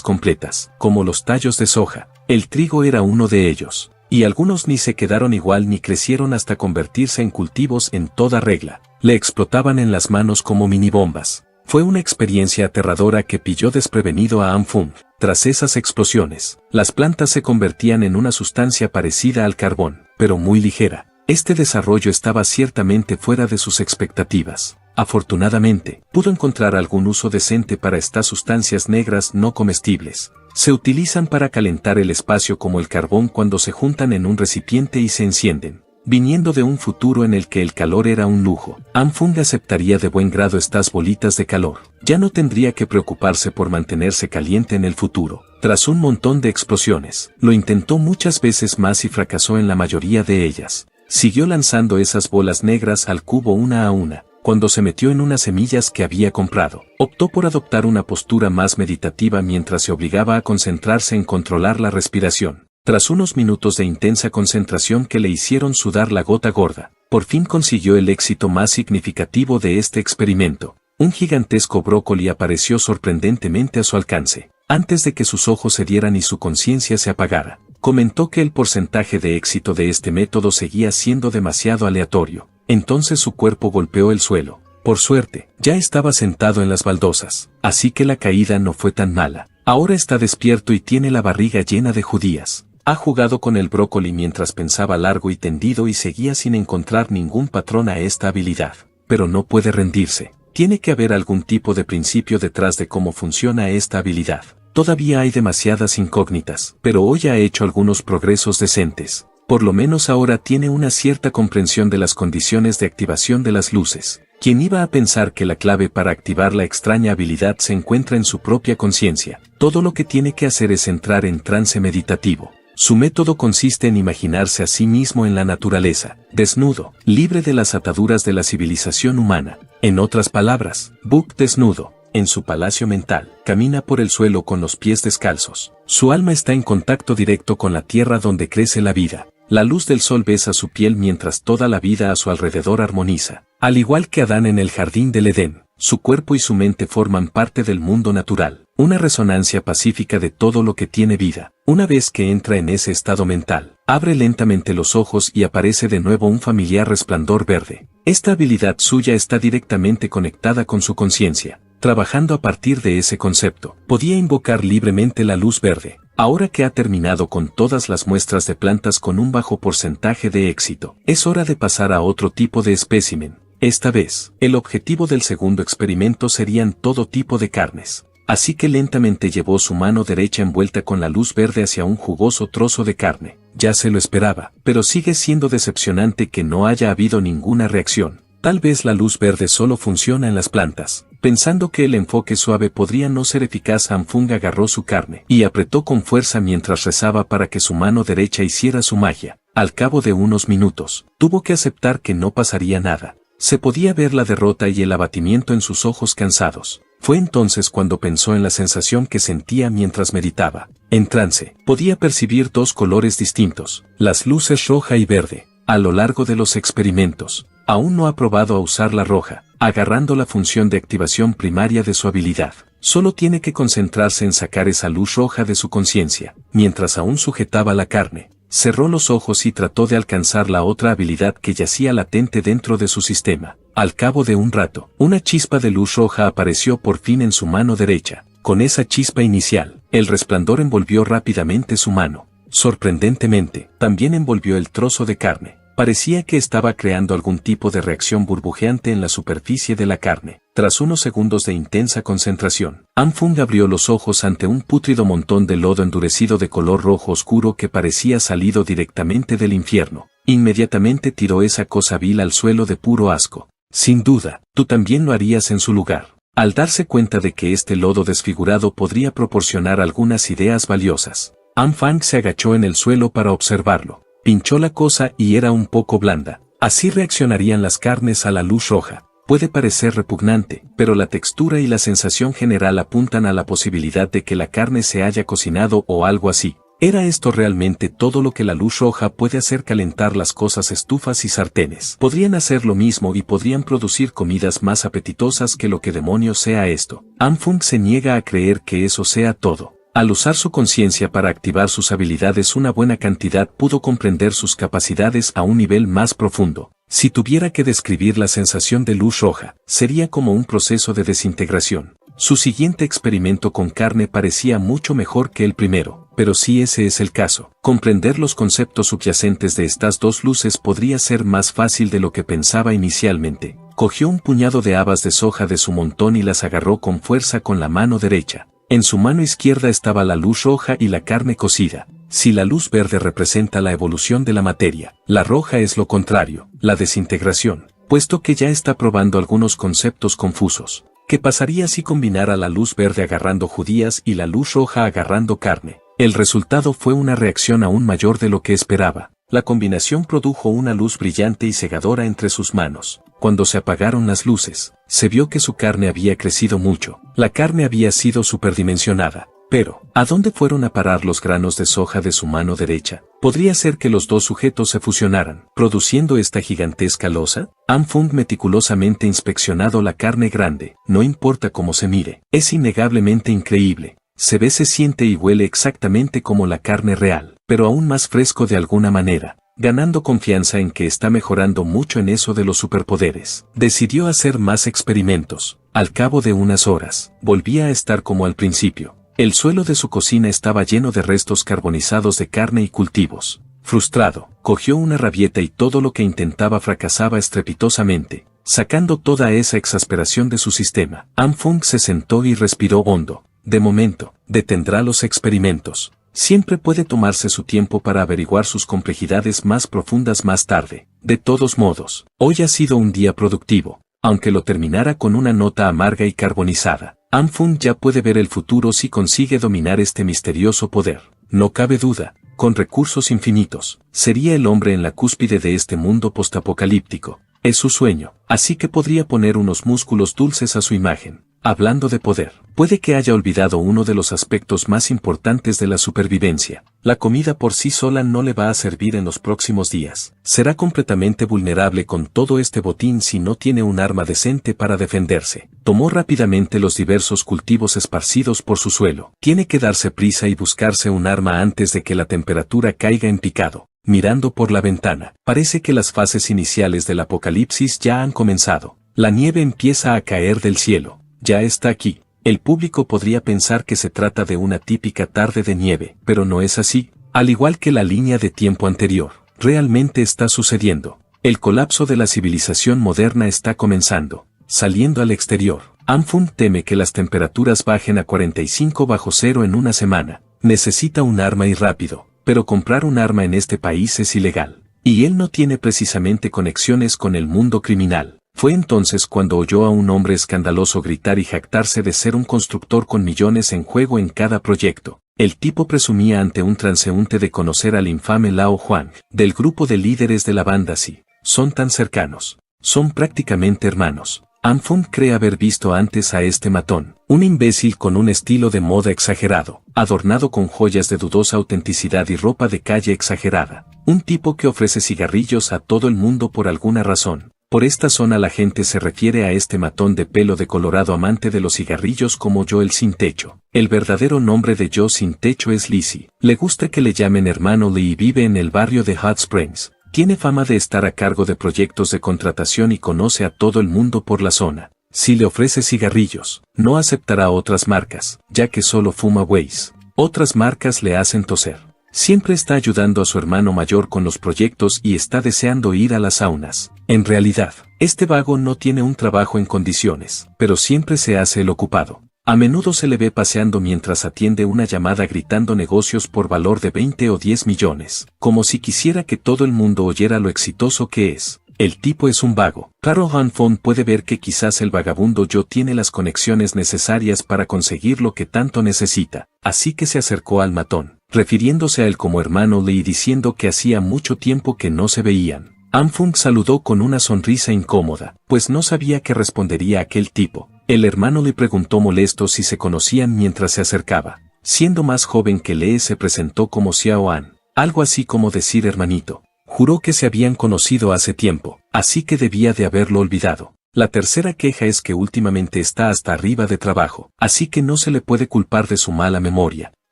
completas, como los tallos de soja. El trigo era uno de ellos, y algunos ni se quedaron igual ni crecieron hasta convertirse en cultivos en toda regla. Le explotaban en las manos como minibombas. Fue una experiencia aterradora que pilló desprevenido a Anfung. Tras esas explosiones, las plantas se convertían en una sustancia parecida al carbón, pero muy ligera. Este desarrollo estaba ciertamente fuera de sus expectativas. Afortunadamente, pudo encontrar algún uso decente para estas sustancias negras no comestibles. Se utilizan para calentar el espacio como el carbón cuando se juntan en un recipiente y se encienden. Viniendo de un futuro en el que el calor era un lujo, Anfung aceptaría de buen grado estas bolitas de calor. Ya no tendría que preocuparse por mantenerse caliente en el futuro. Tras un montón de explosiones, lo intentó muchas veces más y fracasó en la mayoría de ellas. Siguió lanzando esas bolas negras al cubo una a una. Cuando se metió en unas semillas que había comprado, optó por adoptar una postura más meditativa mientras se obligaba a concentrarse en controlar la respiración. Tras unos minutos de intensa concentración que le hicieron sudar la gota gorda, por fin consiguió el éxito más significativo de este experimento. Un gigantesco brócoli apareció sorprendentemente a su alcance. Antes de que sus ojos cedieran y su conciencia se apagara, comentó que el porcentaje de éxito de este método seguía siendo demasiado aleatorio. Entonces su cuerpo golpeó el suelo. Por suerte, ya estaba sentado en las baldosas, así que la caída no fue tan mala. Ahora está despierto y tiene la barriga llena de judías. Ha jugado con el brócoli mientras pensaba largo y tendido y seguía sin encontrar ningún patrón a esta habilidad. Pero no puede rendirse. Tiene que haber algún tipo de principio detrás de cómo funciona esta habilidad. Todavía hay demasiadas incógnitas, pero hoy ha hecho algunos progresos decentes. Por lo menos ahora tiene una cierta comprensión de las condiciones de activación de las luces. ¿Quién iba a pensar que la clave para activar la extraña habilidad se encuentra en su propia conciencia? Todo lo que tiene que hacer es entrar en trance meditativo. Su método consiste en imaginarse a sí mismo en la naturaleza, desnudo, libre de las ataduras de la civilización humana. En otras palabras, Book desnudo, en su palacio mental, camina por el suelo con los pies descalzos. Su alma está en contacto directo con la tierra donde crece la vida. La luz del sol besa su piel mientras toda la vida a su alrededor armoniza. Al igual que Adán en el jardín del Edén, su cuerpo y su mente forman parte del mundo natural, una resonancia pacífica de todo lo que tiene vida. Una vez que entra en ese estado mental, abre lentamente los ojos y aparece de nuevo un familiar resplandor verde. Esta habilidad suya está directamente conectada con su conciencia. Trabajando a partir de ese concepto, podía invocar libremente la luz verde. Ahora que ha terminado con todas las muestras de plantas con un bajo porcentaje de éxito, es hora de pasar a otro tipo de espécimen. Esta vez, el objetivo del segundo experimento serían todo tipo de carnes. Así que lentamente llevó su mano derecha envuelta con la luz verde hacia un jugoso trozo de carne. Ya se lo esperaba, pero sigue siendo decepcionante que no haya habido ninguna reacción. Tal vez la luz verde solo funciona en las plantas. Pensando que el enfoque suave podría no ser eficaz, Anfung agarró su carne y apretó con fuerza mientras rezaba para que su mano derecha hiciera su magia. Al cabo de unos minutos, tuvo que aceptar que no pasaría nada. Se podía ver la derrota y el abatimiento en sus ojos cansados. Fue entonces cuando pensó en la sensación que sentía mientras meditaba. En trance, podía percibir dos colores distintos, las luces roja y verde. A lo largo de los experimentos, aún no ha probado a usar la roja, agarrando la función de activación primaria de su habilidad. Solo tiene que concentrarse en sacar esa luz roja de su conciencia. Mientras aún sujetaba la carne, cerró los ojos y trató de alcanzar la otra habilidad que yacía latente dentro de su sistema. Al cabo de un rato, una chispa de luz roja apareció por fin en su mano derecha. Con esa chispa inicial, el resplandor envolvió rápidamente su mano. Sorprendentemente, también envolvió el trozo de carne. Parecía que estaba creando algún tipo de reacción burbujeante en la superficie de la carne. Tras unos segundos de intensa concentración, Anfung abrió los ojos ante un pútrido montón de lodo endurecido de color rojo oscuro que parecía salido directamente del infierno. Inmediatamente tiró esa cosa vil al suelo de puro asco. Sin duda, tú también lo harías en su lugar. Al darse cuenta de que este lodo desfigurado podría proporcionar algunas ideas valiosas, Anfung se agachó en el suelo para observarlo. Pinchó la cosa y era un poco blanda. Así reaccionarían las carnes a la luz roja. Puede parecer repugnante, pero la textura y la sensación general apuntan a la posibilidad de que la carne se haya cocinado o algo así. ¿Era esto realmente todo lo que la luz roja puede hacer? Calentar las cosas, estufas y sartenes podrían hacer lo mismo y podrían producir comidas más apetitosas que lo que demonios sea esto. Anfung se niega a creer que eso sea todo. Al usar su conciencia para activar sus habilidades una buena cantidad, pudo comprender sus capacidades a un nivel más profundo. Si tuviera que describir la sensación de luz roja, sería como un proceso de desintegración. Su siguiente experimento con carne parecía mucho mejor que el primero, pero si ese es el caso, comprender los conceptos subyacentes de estas dos luces podría ser más fácil de lo que pensaba inicialmente. Cogió un puñado de habas de soja de su montón y las agarró con fuerza con la mano derecha. En su mano izquierda estaba la luz roja y la carne cocida. Si la luz verde representa la evolución de la materia, la roja es lo contrario, la desintegración, puesto que ya está probando algunos conceptos confusos. ¿Qué pasaría si combinara la luz verde agarrando judías y la luz roja agarrando carne? El resultado fue una reacción aún mayor de lo que esperaba. La combinación produjo una luz brillante y cegadora entre sus manos. Cuando se apagaron las luces, se vio que su carne había crecido mucho. La carne había sido superdimensionada. Pero, ¿a dónde fueron a parar los granos de soja de su mano derecha? ¿Podría ser que los dos sujetos se fusionaran, produciendo esta gigantesca losa? Han Fung meticulosamente inspeccionado la carne grande, no importa cómo se mire, es innegablemente increíble. Se ve, se siente y huele exactamente como la carne real, pero aún más fresco de alguna manera. Ganando confianza en que está mejorando mucho en eso de los superpoderes, decidió hacer más experimentos. Al cabo de unas horas, volvía a estar como al principio. El suelo de su cocina estaba lleno de restos carbonizados de carne y cultivos. Frustrado, cogió una rabieta y todo lo que intentaba fracasaba estrepitosamente, sacando toda esa exasperación de su sistema. Han Fung se sentó y respiró hondo. De momento, detendrá los experimentos. Siempre puede tomarse su tiempo para averiguar sus complejidades más profundas más tarde. De todos modos, hoy ha sido un día productivo, aunque lo terminara con una nota amarga y carbonizada. Han Fung ya puede ver el futuro si consigue dominar este misterioso poder. No cabe duda, con recursos infinitos, sería el hombre en la cúspide de este mundo postapocalíptico. Es su sueño, así que podría poner unos músculos dulces a su imagen. Hablando de poder, puede que haya olvidado uno de los aspectos más importantes de la supervivencia. La comida por sí sola no le va a servir en los próximos días. Será completamente vulnerable con todo este botín si no tiene un arma decente para defenderse. Tomó rápidamente los diversos cultivos esparcidos por su suelo. Tiene que darse prisa y buscarse un arma antes de que la temperatura caiga en picado. Mirando por la ventana, parece que las fases iniciales del apocalipsis ya han comenzado. La nieve empieza a caer del cielo. Ya está aquí. El público podría pensar que se trata de una típica tarde de nieve, pero no es así. Al igual que la línea de tiempo anterior, realmente está sucediendo. El colapso de la civilización moderna está comenzando. Saliendo al exterior, Han Fung teme que las temperaturas bajen a 45 bajo cero en una semana. Necesita un arma y rápido, pero comprar un arma en este país es ilegal. Y él no tiene precisamente conexiones con el mundo criminal. Fue entonces cuando oyó a un hombre escandaloso gritar y jactarse de ser un constructor con millones en juego en cada proyecto. El tipo presumía ante un transeúnte de conocer al infame Lao Huang, del grupo de líderes de la banda Si. Son tan cercanos. Son prácticamente hermanos. Han Fung cree haber visto antes a este matón, un imbécil con un estilo de moda exagerado, adornado con joyas de dudosa autenticidad y ropa de calle exagerada. Un tipo que ofrece cigarrillos a todo el mundo por alguna razón. Por esta zona la gente se refiere a este matón de pelo de colorado amante de los cigarrillos como Joel Sin Techo. El verdadero nombre de Joe Sin Techo es Lizzie. Le gusta que le llamen hermano Lee y vive en el barrio de Hot Springs. Tiene fama de estar a cargo de proyectos de contratación y conoce a todo el mundo por la zona. Si le ofrece cigarrillos, no aceptará otras marcas, ya que solo fuma Waze. Otras marcas le hacen toser. Siempre está ayudando a su hermano mayor con los proyectos y está deseando ir a las saunas. En realidad, este vago no tiene un trabajo en condiciones, pero siempre se hace el ocupado. A menudo se le ve paseando mientras atiende una llamada gritando negocios por valor de 20 o 10 millones, como si quisiera que todo el mundo oyera lo exitoso que es. El tipo es un vago. Claro, Han Fung puede ver que quizás el vagabundo Joe tiene las conexiones necesarias para conseguir lo que tanto necesita, así que se acercó al matón, refiriéndose a él como hermano Lee y diciendo que hacía mucho tiempo que no se veían. Han Fung saludó con una sonrisa incómoda, pues no sabía qué respondería aquel tipo. El hermano le preguntó molesto si se conocían mientras se acercaba. Siendo más joven que Lee se presentó como Xiao An, algo así como decir hermanito. Juró que se habían conocido hace tiempo, así que debía de haberlo olvidado. La tercera queja es que últimamente está hasta arriba de trabajo, así que no se le puede culpar de su mala memoria,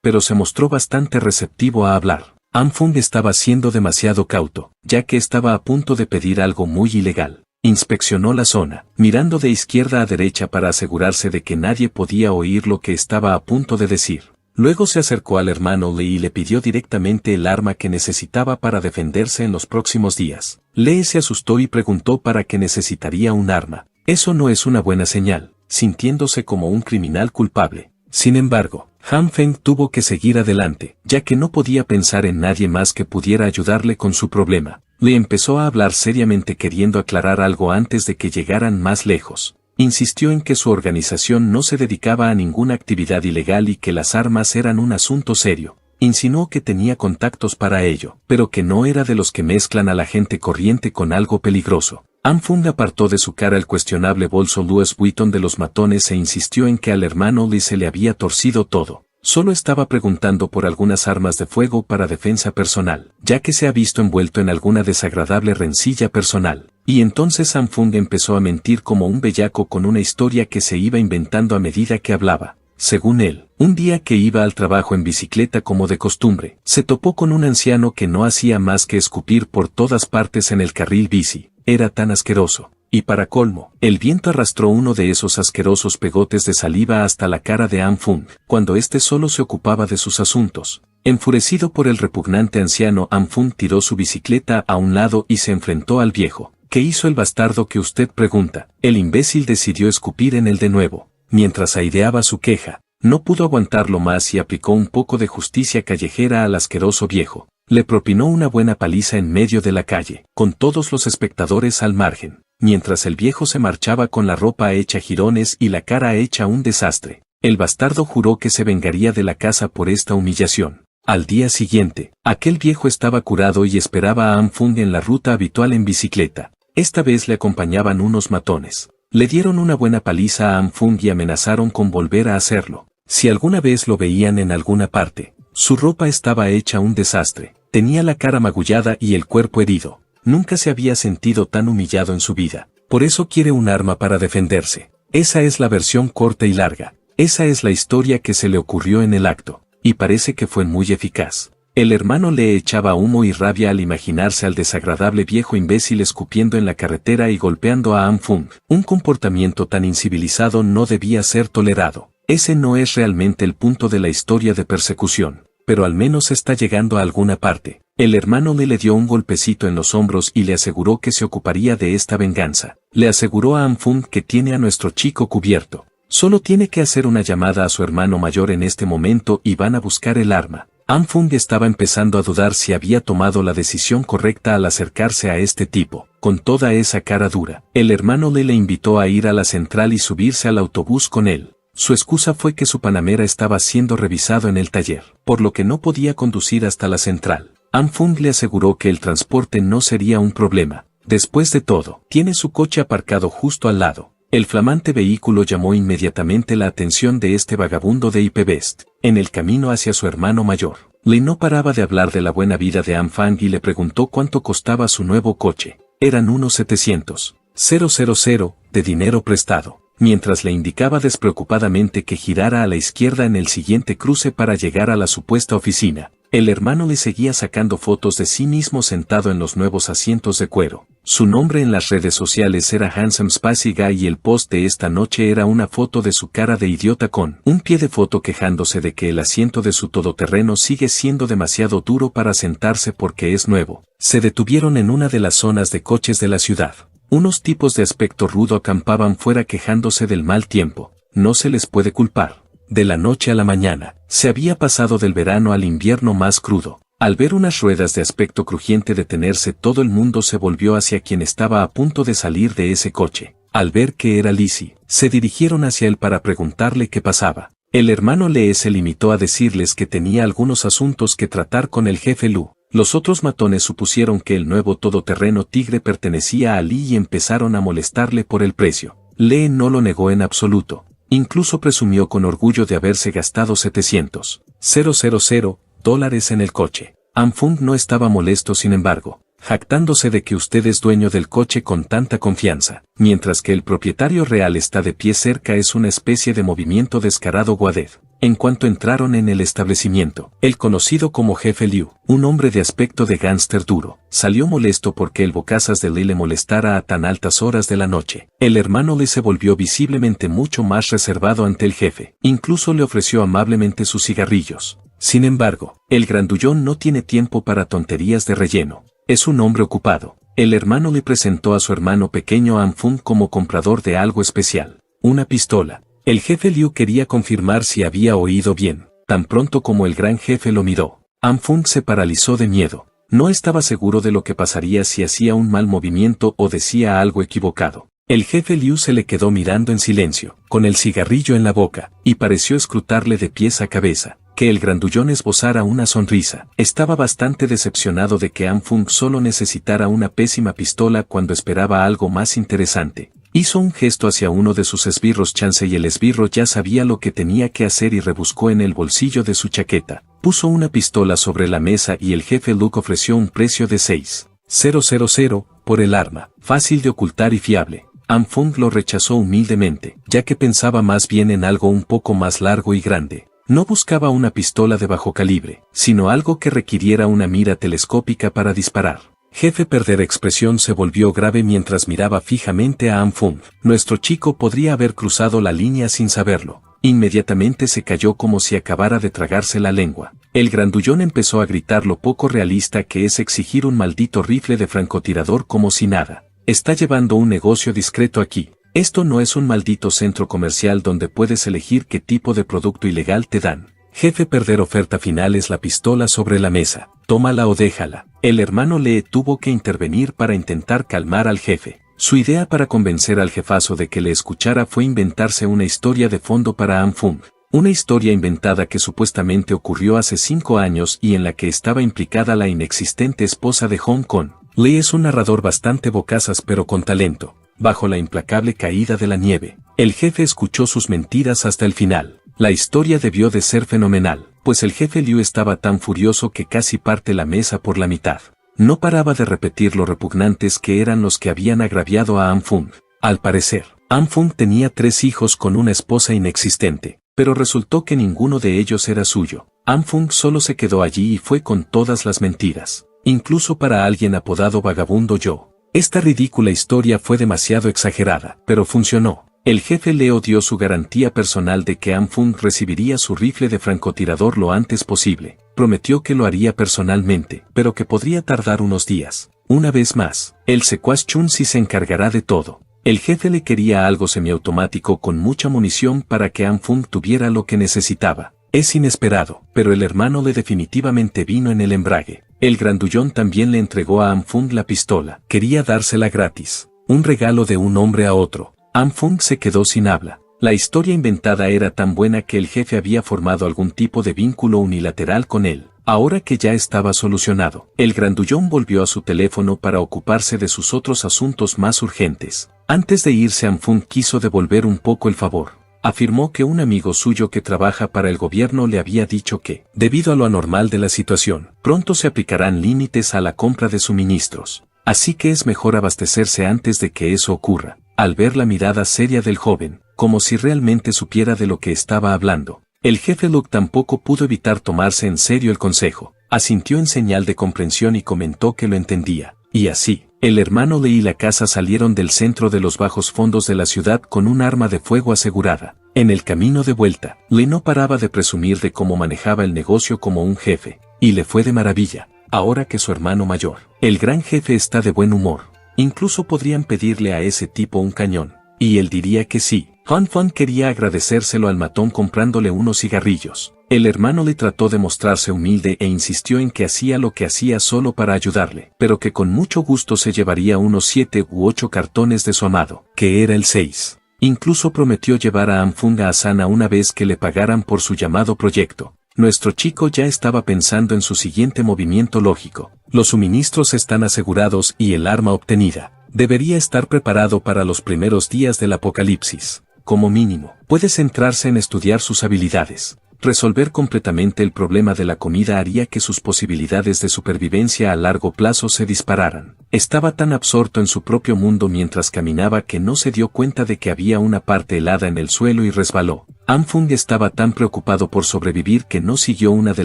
pero se mostró bastante receptivo a hablar. Han Fung estaba siendo demasiado cauto, ya que estaba a punto de pedir algo muy ilegal. Inspeccionó la zona, mirando de izquierda a derecha para asegurarse de que nadie podía oír lo que estaba a punto de decir. Luego se acercó al hermano Lee y le pidió directamente el arma que necesitaba para defenderse en los próximos días. Lee se asustó y preguntó para qué necesitaría un arma. Eso no es una buena señal, sintiéndose como un criminal culpable. Sin embargo, Han Feng tuvo que seguir adelante, ya que no podía pensar en nadie más que pudiera ayudarle con su problema. Le empezó a hablar seriamente queriendo aclarar algo antes de que llegaran más lejos. Insistió en que su organización no se dedicaba a ninguna actividad ilegal y que las armas eran un asunto serio. Insinuó que tenía contactos para ello, pero que no era de los que mezclan a la gente corriente con algo peligroso. Han Fung apartó de su cara el cuestionable bolso Louis Vuitton de los matones e insistió en que al hermano Lee se le había torcido todo. Solo estaba preguntando por algunas armas de fuego para defensa personal, ya que se ha visto envuelto en alguna desagradable rencilla personal. Y entonces Han Fung empezó a mentir como un bellaco con una historia que se iba inventando a medida que hablaba. Según él, un día que iba al trabajo en bicicleta como de costumbre, se topó con un anciano que no hacía más que escupir por todas partes en el carril bici. Era tan asqueroso. Y para colmo, el viento arrastró uno de esos asquerosos pegotes de saliva hasta la cara de Han Fung, cuando éste solo se ocupaba de sus asuntos. Enfurecido por el repugnante anciano, Han Fung tiró su bicicleta a un lado y se enfrentó al viejo. ¿Qué hizo el bastardo que usted pregunta? El imbécil decidió escupir en él de nuevo. Mientras aireaba su queja, no pudo aguantarlo más y aplicó un poco de justicia callejera al asqueroso viejo. Le propinó una buena paliza en medio de la calle, con todos los espectadores al margen. Mientras el viejo se marchaba con la ropa hecha jirones y la cara hecha un desastre, el bastardo juró que se vengaría de la casa por esta humillación. Al día siguiente, aquel viejo estaba curado y esperaba a Han Fung en la ruta habitual en bicicleta. Esta vez le acompañaban unos matones. Le dieron una buena paliza a Han Fung y amenazaron con volver a hacerlo. Si alguna vez lo veían en alguna parte, su ropa estaba hecha un desastre. Tenía la cara magullada y el cuerpo herido. Nunca se había sentido tan humillado en su vida. Por eso quiere un arma para defenderse. Esa es la versión corta y larga. Esa es la historia que se le ocurrió en el acto. Y parece que fue muy eficaz. El hermano le echaba humo y rabia al imaginarse al desagradable viejo imbécil escupiendo en la carretera y golpeando a Han Fung. Un comportamiento tan incivilizado no debía ser tolerado. Ese no es realmente el punto de la historia de persecución. Pero al menos está llegando a alguna parte. El hermano le dio un golpecito en los hombros y le aseguró que se ocuparía de esta venganza. Le aseguró a Han Fung que tiene a nuestro chico cubierto. Solo tiene que hacer una llamada a su hermano mayor en este momento y van a buscar el arma. Han Fung estaba empezando a dudar si había tomado la decisión correcta al acercarse a este tipo. Con toda esa cara dura, el hermano le invitó a ir a la central y subirse al autobús con él. Su excusa fue que su Panamera estaba siendo revisado en el taller, por lo que no podía conducir hasta la central. Han Fung le aseguró que el transporte no sería un problema. Después de todo, tiene su coche aparcado justo al lado. El flamante vehículo llamó inmediatamente la atención de este vagabundo de IP Best. En el camino hacia su hermano mayor, Lee no paraba de hablar de la buena vida de Han Fang y le preguntó cuánto costaba su nuevo coche. Eran unos 700,000 de dinero prestado. Mientras le indicaba despreocupadamente que girara a la izquierda en el siguiente cruce para llegar a la supuesta oficina. El hermano le seguía sacando fotos de sí mismo sentado en los nuevos asientos de cuero. Su nombre en las redes sociales era Handsome Spicy Guy y el post de esta noche era una foto de su cara de idiota con un pie de foto quejándose de que el asiento de su todoterreno sigue siendo demasiado duro para sentarse porque es nuevo. Se detuvieron en una de las zonas de coches de la ciudad. Unos tipos de aspecto rudo acampaban fuera quejándose del mal tiempo. No se les puede culpar. De la noche a la mañana, se había pasado del verano al invierno más crudo. Al ver unas ruedas de aspecto crujiente detenerse, todo el mundo se volvió hacia quien estaba a punto de salir de ese coche. Al ver que era Lizzie, se dirigieron hacia él para preguntarle qué pasaba. El hermano Lee se limitó a decirles que tenía algunos asuntos que tratar con el jefe Lu. Los otros matones supusieron que el nuevo todoterreno Tigre pertenecía a Lee y empezaron a molestarle por el precio. Lee no lo negó en absoluto. Incluso presumió con orgullo de haberse gastado 700,000 dólares en el coche. Han Fung no estaba molesto sin embargo, jactándose de que usted es dueño del coche con tanta confianza, mientras que el propietario real está de pie cerca es una especie de movimiento descarado Guadet. En cuanto entraron en el establecimiento, el conocido como Jefe Liu, un hombre de aspecto de gánster duro, salió molesto porque el bocazas de Lee le molestara a tan altas horas de la noche. El hermano Lee se volvió visiblemente mucho más reservado ante el jefe, incluso le ofreció amablemente sus cigarrillos. Sin embargo, el grandullón no tiene tiempo para tonterías de relleno. Es un hombre ocupado. El hermano le presentó a su hermano pequeño Anfung como comprador de algo especial, una pistola. El jefe Liu quería confirmar si había oído bien. Tan pronto como el gran jefe lo miró, Anfung se paralizó de miedo. No estaba seguro de lo que pasaría si hacía un mal movimiento o decía algo equivocado. El jefe Liu se le quedó mirando en silencio, con el cigarrillo en la boca, y pareció escrutarle de pies a cabeza. Que el grandullón esbozara una sonrisa. Estaba bastante decepcionado de que Anfung solo necesitara una pésima pistola cuando esperaba algo más interesante. Hizo un gesto hacia uno de sus esbirros chance y el esbirro ya sabía lo que tenía que hacer y rebuscó en el bolsillo de su chaqueta. Puso una pistola sobre la mesa y el jefe Luke ofreció un precio de 6,000 por el arma, fácil de ocultar y fiable. Anfung lo rechazó humildemente, ya que pensaba más bien en algo un poco más largo y grande. No buscaba una pistola de bajo calibre, sino algo que requiriera una mira telescópica para disparar. Jefe Perder expresión se volvió grave mientras miraba fijamente a Anfung. Nuestro chico podría haber cruzado la línea sin saberlo. Inmediatamente se cayó como si acabara de tragarse la lengua. El grandullón empezó a gritar lo poco realista que es exigir un maldito rifle de francotirador como si nada. Está llevando un negocio discreto aquí. Esto no es un maldito centro comercial donde puedes elegir qué tipo de producto ilegal te dan. Jefe Perder oferta final es la pistola sobre la mesa. Tómala o déjala. El hermano Lee tuvo que intervenir para intentar calmar al jefe. Su idea para convencer al jefazo de que le escuchara fue inventarse una historia de fondo para Anfung. Una historia inventada que supuestamente ocurrió hace 5 años y en la que estaba implicada la inexistente esposa de Hong Kong. Lee es un narrador bastante bocazas pero con talento. Bajo la implacable caída de la nieve, el jefe escuchó sus mentiras hasta el final. La historia debió de ser fenomenal, pues el jefe Liu estaba tan furioso que casi parte la mesa por la mitad. No paraba de repetir lo repugnantes que eran los que habían agraviado a Anfung. Al parecer, Anfung tenía 3 hijos con una esposa inexistente, pero resultó que ninguno de ellos era suyo. Anfung solo se quedó allí y fue con todas las mentiras, incluso para alguien apodado Vagabundo Yo. Esta ridícula historia fue demasiado exagerada, pero funcionó. El jefe Leo dio su garantía personal de que Anfung recibiría su rifle de francotirador lo antes posible. Prometió que lo haría personalmente, pero que podría tardar unos días. Una vez más, el secuaz Chun-Si se encargará de todo. El jefe le quería algo semiautomático con mucha munición para que Anfung tuviera lo que necesitaba. Es inesperado, pero el hermano le definitivamente vino en el embrague. El grandullón también le entregó a Anfung la pistola. Quería dársela gratis. Un regalo de un hombre a otro. Anfung se quedó sin habla. La historia inventada era tan buena que el jefe había formado algún tipo de vínculo unilateral con él. Ahora que ya estaba solucionado, el grandullón volvió a su teléfono para ocuparse de sus otros asuntos más urgentes. Antes de irse, Anfung quiso devolver un poco el favor. Afirmó que un amigo suyo que trabaja para el gobierno le había dicho que, debido a lo anormal de la situación, pronto se aplicarán límites a la compra de suministros. Así que es mejor abastecerse antes de que eso ocurra. Al ver la mirada seria del joven, como si realmente supiera de lo que estaba hablando, el jefe Luke tampoco pudo evitar tomarse en serio el consejo. Asintió en señal de comprensión y comentó que lo entendía. Y así, el hermano Lee y la casa salieron del centro de los bajos fondos de la ciudad con un arma de fuego asegurada. En el camino de vuelta, Lee no paraba de presumir de cómo manejaba el negocio como un jefe, y le fue de maravilla. Ahora que su hermano mayor, el gran jefe, está de buen humor, incluso podrían pedirle a ese tipo un cañón, y él diría que sí. Han Fan quería agradecérselo al matón comprándole unos cigarrillos. El hermano le trató de mostrarse humilde e insistió en que hacía lo que hacía solo para ayudarle, pero que con mucho gusto se llevaría unos 7 u 8 cartones de su amado, que era el 6. Incluso prometió llevar a Anfung a Asana una vez que le pagaran por su llamado proyecto. Nuestro chico ya estaba pensando en su siguiente movimiento lógico. Los suministros están asegurados y el arma obtenida debería estar preparado para los primeros días del apocalipsis. Como mínimo, puede centrarse en estudiar sus habilidades. Resolver completamente el problema de la comida haría que sus posibilidades de supervivencia a largo plazo se dispararan. Estaba tan absorto en su propio mundo mientras caminaba que no se dio cuenta de que había una parte helada en el suelo y resbaló. Anfung estaba tan preocupado por sobrevivir que no siguió una de